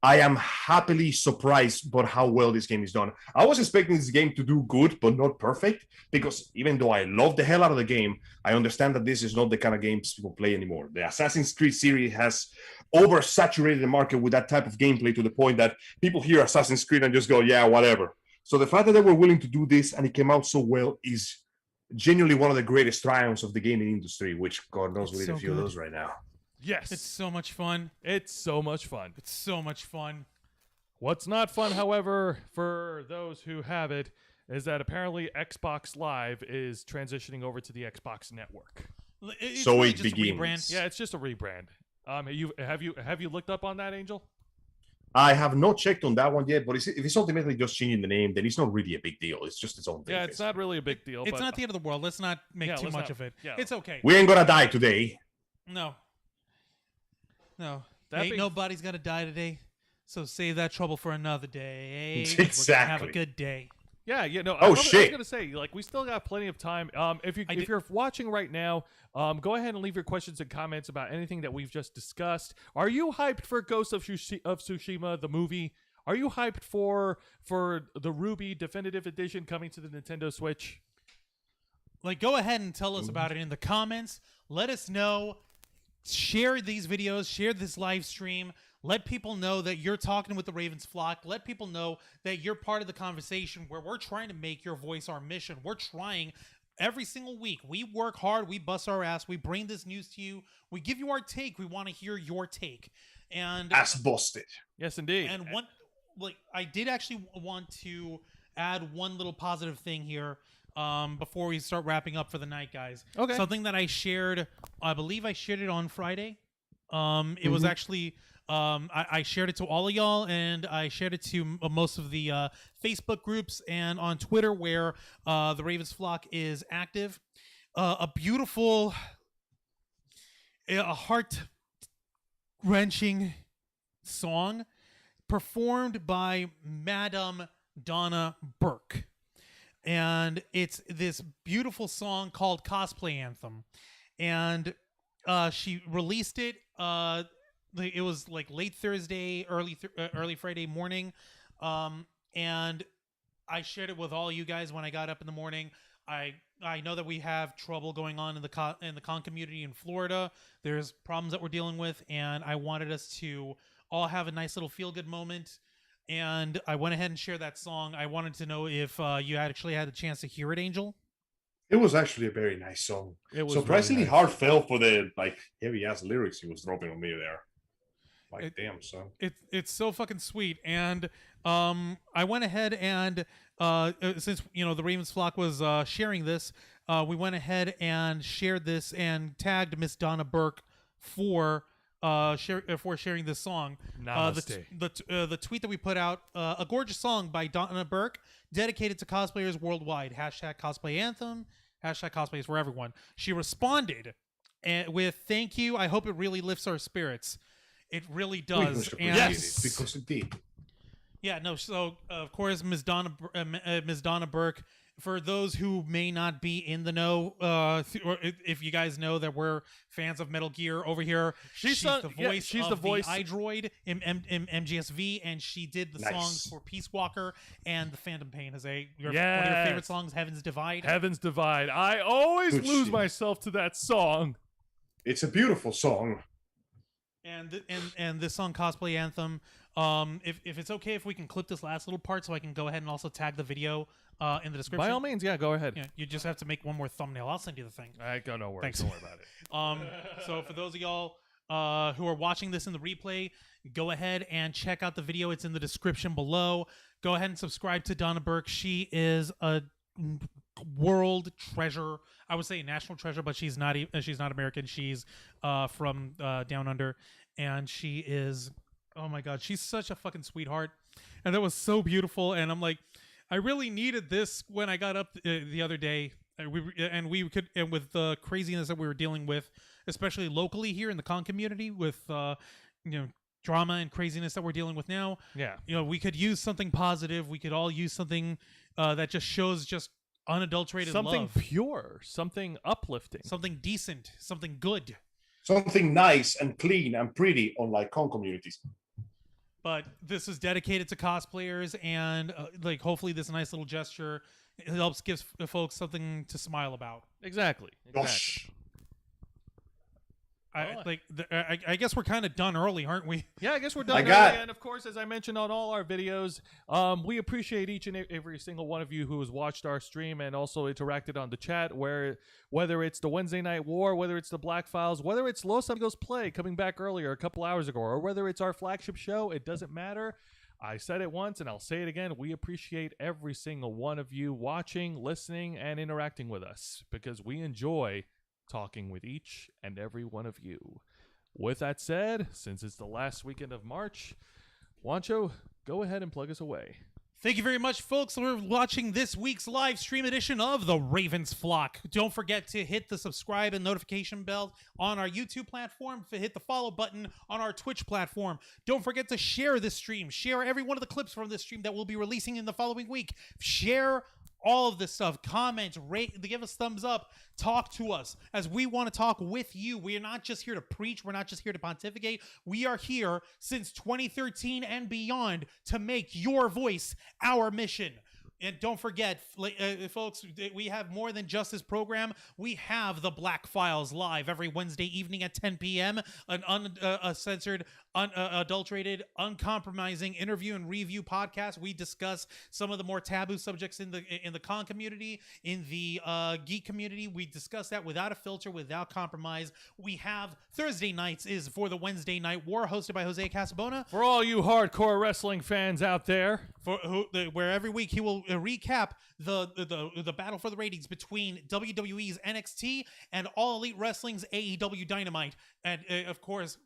am happily surprised by how well this game is done. I was expecting this game to do good, but not perfect, because even though I love the hell out of the game, I understand that this is not the kind of games people play anymore. The Assassin's Creed series has oversaturated the market with that type of gameplay to the point that people hear Assassin's Creed and just go, yeah, whatever. So the fact that they were willing to do this and it came out so well is genuinely one of the greatest triumphs of the gaming industry, which God knows we need a few of those right now. Yes. It's so much fun. It's so much fun. It's so much fun. What's not fun, however, for those who have it, is that apparently Xbox Live is transitioning over to the Xbox Network. It's so really it just begins. A rebrand. Yeah, it's just a rebrand. Have you looked up on that, Angel? I have not checked on that one yet, but if it's ultimately just changing the name, then it's not really a big deal. It's just its own thing. Yeah, it's not really a big deal. It's not the end of the world. Let's not make too much of it. Yeah. It's okay. We ain't gonna die today. No. Nobody's gonna die today. So save that trouble for another day. Exactly. We're gonna have a good day. Yeah, I was gonna say, like, we still got plenty of time. If you're watching right now, go ahead and leave your questions and comments about anything that we've just discussed. Are you hyped for Ghost of Tsushima, the movie? Are you hyped for the Ruby Definitive Edition coming to the Nintendo Switch? Like, go ahead and tell us about it in the comments. Let us know. Share these videos. Share this live stream. Let people know that you're talking with the Ravens flock. Let people know that you're part of the conversation where we're trying to make your voice our mission. We're trying every single week. We work hard, we bust our ass, we bring this news to you, we give you our take. We want to hear your take. And As busted. Yes, indeed. and one, like, I did actually want to add one little positive thing here before we start wrapping up for the night, guys. Okay. Something that I shared, I believe I shared it on Friday. It was actually I shared it to all of y'all, and I shared it to most of the Facebook groups and on Twitter where the Ravens flock is active. A beautiful, a heart-wrenching song performed by Madame Donna Burke. And it's this beautiful song called Cosplay Anthem. And she released it. It was like late Thursday, early Friday morning. And I shared it with all you guys when I got up in the morning. I know that we have trouble going on in the con community in Florida. There's problems that we're dealing with, and I wanted us to all have a nice little feel-good moment. And I went ahead and shared that song. I wanted to know if you had actually had a chance to hear it, Angel. It was actually a very nice song. It was surprisingly really nice. heartfelt for the like heavy ass lyrics he was dropping on me there. Like, damn, son. It's so fucking sweet. And I went ahead and since the Ravens flock was sharing this, we went ahead and shared this and tagged Miss Donna Burke for sharing this song. The tweet that we put out, a gorgeous song by Donna Burke dedicated to cosplayers worldwide. #cosplay anthem. #cosplay is for everyone. She responded with "Thank you. I hope it really lifts our spirits." It really does. Yes, because it did. Yeah, no. So of course, Ms. Donna Burke. For those who may not be in the know, or if you guys know that we're fans of Metal Gear over here, she's the voice of the iDroid in MGSV, and she did the songs for Peace Walker and The Phantom Pain. One of your favorite songs, Heaven's Divide. Heaven's Divide. I always lose myself to that song. It's a beautiful song. And this song, Cosplay Anthem. If it's okay if we can clip this last little part so I can go ahead and also tag the video in the description. By all means, yeah, go ahead. Yeah, you just have to make one more thumbnail. I'll send you the thing. I go no worries. Thanks. Don't worry about it. So for those of y'all who are watching this in the replay, go ahead and check out the video. It's in the description below. Go ahead and subscribe to Donna Burke. She is a world treasure. I would say a national treasure, but she's not American. She's from down under, and she is, oh my god, she's such a fucking sweetheart. And that was so beautiful. And I'm like, I really needed this when I got up the other day. And with the craziness that we were dealing with, especially locally here in the con community, with drama and craziness that we're dealing with now. Yeah, we could use something positive. We could all use something that just shows just unadulterated something love. Pure, something uplifting, something decent, something good, something nice and clean and pretty, unlike con communities. But this is dedicated to cosplayers, and hopefully this nice little gesture helps give folks something to smile about. Exactly. Gosh. I guess we're kind of done early, aren't we? Yeah, I guess we're done early. And of course, as I mentioned on all our videos, we appreciate each and every single one of you who has watched our stream and also interacted on the chat, whether it's the Wednesday Night War, whether it's the Black Files, whether it's Los Amigos Play coming back earlier a couple hours ago, or whether it's our flagship show, it doesn't matter. I said it once and I'll say it again. We appreciate every single one of you watching, listening, and interacting with us because we enjoy talking with each and every one of you. With that said, since it's the last weekend of March, Juancho, go ahead and plug us away. Thank you very much, folks, for watching this week's live stream edition of the Ravens Flock. Don't forget to hit the subscribe and notification bell on our YouTube platform. Hit the follow button on our Twitch platform. Don't forget to share this stream. Share every one of the clips from this stream that we'll be releasing in the following week. Share all of this stuff. Comment, rate, give us thumbs up. Talk to us as we want to talk with you. We are not just here to preach. We're not just here to pontificate. We are here since 2013 and beyond to make your voice our mission. And don't forget, folks, we have more than just this program. We have the Black Files live every Wednesday evening at 10 p.m. An uncensored, unadulterated, uncompromising interview and review podcast. We discuss some of the more taboo subjects in the con community, in the geek community. We discuss that without a filter, without compromise. We have Thursday nights is for the Wednesday Night War, hosted by Jose Casabona. For all you hardcore wrestling fans out there, Where every week he will recap the battle for the ratings between WWE's NXT and All Elite Wrestling's AEW Dynamite. And of course,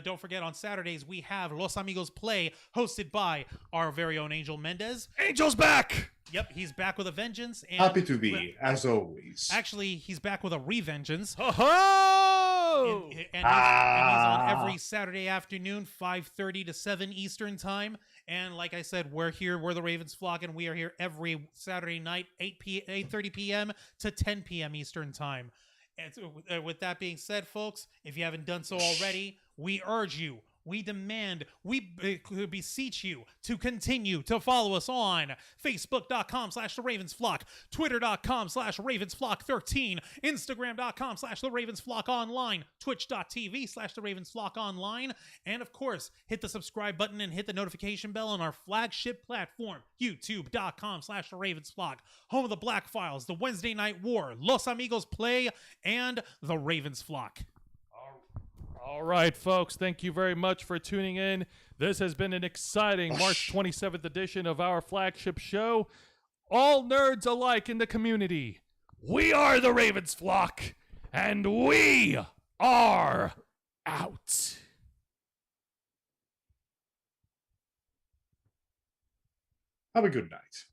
don't forget, on Saturdays we have Los Amigos Play, hosted by our very own Angel Mendez. Angel's back. Yep, he's back with a vengeance. And Happy to be, as always. Actually, he's back with a revengeance. Ho ho! And he's on every Saturday afternoon, 5:30 to 7 Eastern time. And like I said, we're here. We're the Ravens Flock, and we are here every Saturday night, 8:30 p.m. to 10 p.m. Eastern time. And so, with that being said, folks, if you haven't done so already, we urge you, we demand, we beseech you to continue to follow us on Facebook.com/TheRavensFlock, Twitter.com/RavensFlock13, Instagram.com/TheRavensFlockOnline, Twitch.tv/TheRavensFlockOnline, and of course, hit the subscribe button and hit the notification bell on our flagship platform, YouTube.com/TheRavensFlock, home of the Black Files, the Wednesday Night War, Los Amigos Play, and the Ravens Flock. All right, folks, thank you very much for tuning in. This has been an exciting March 27th edition of our flagship show. All nerds alike in the community, we are the Ravens Flock, and we are out. Have a good night.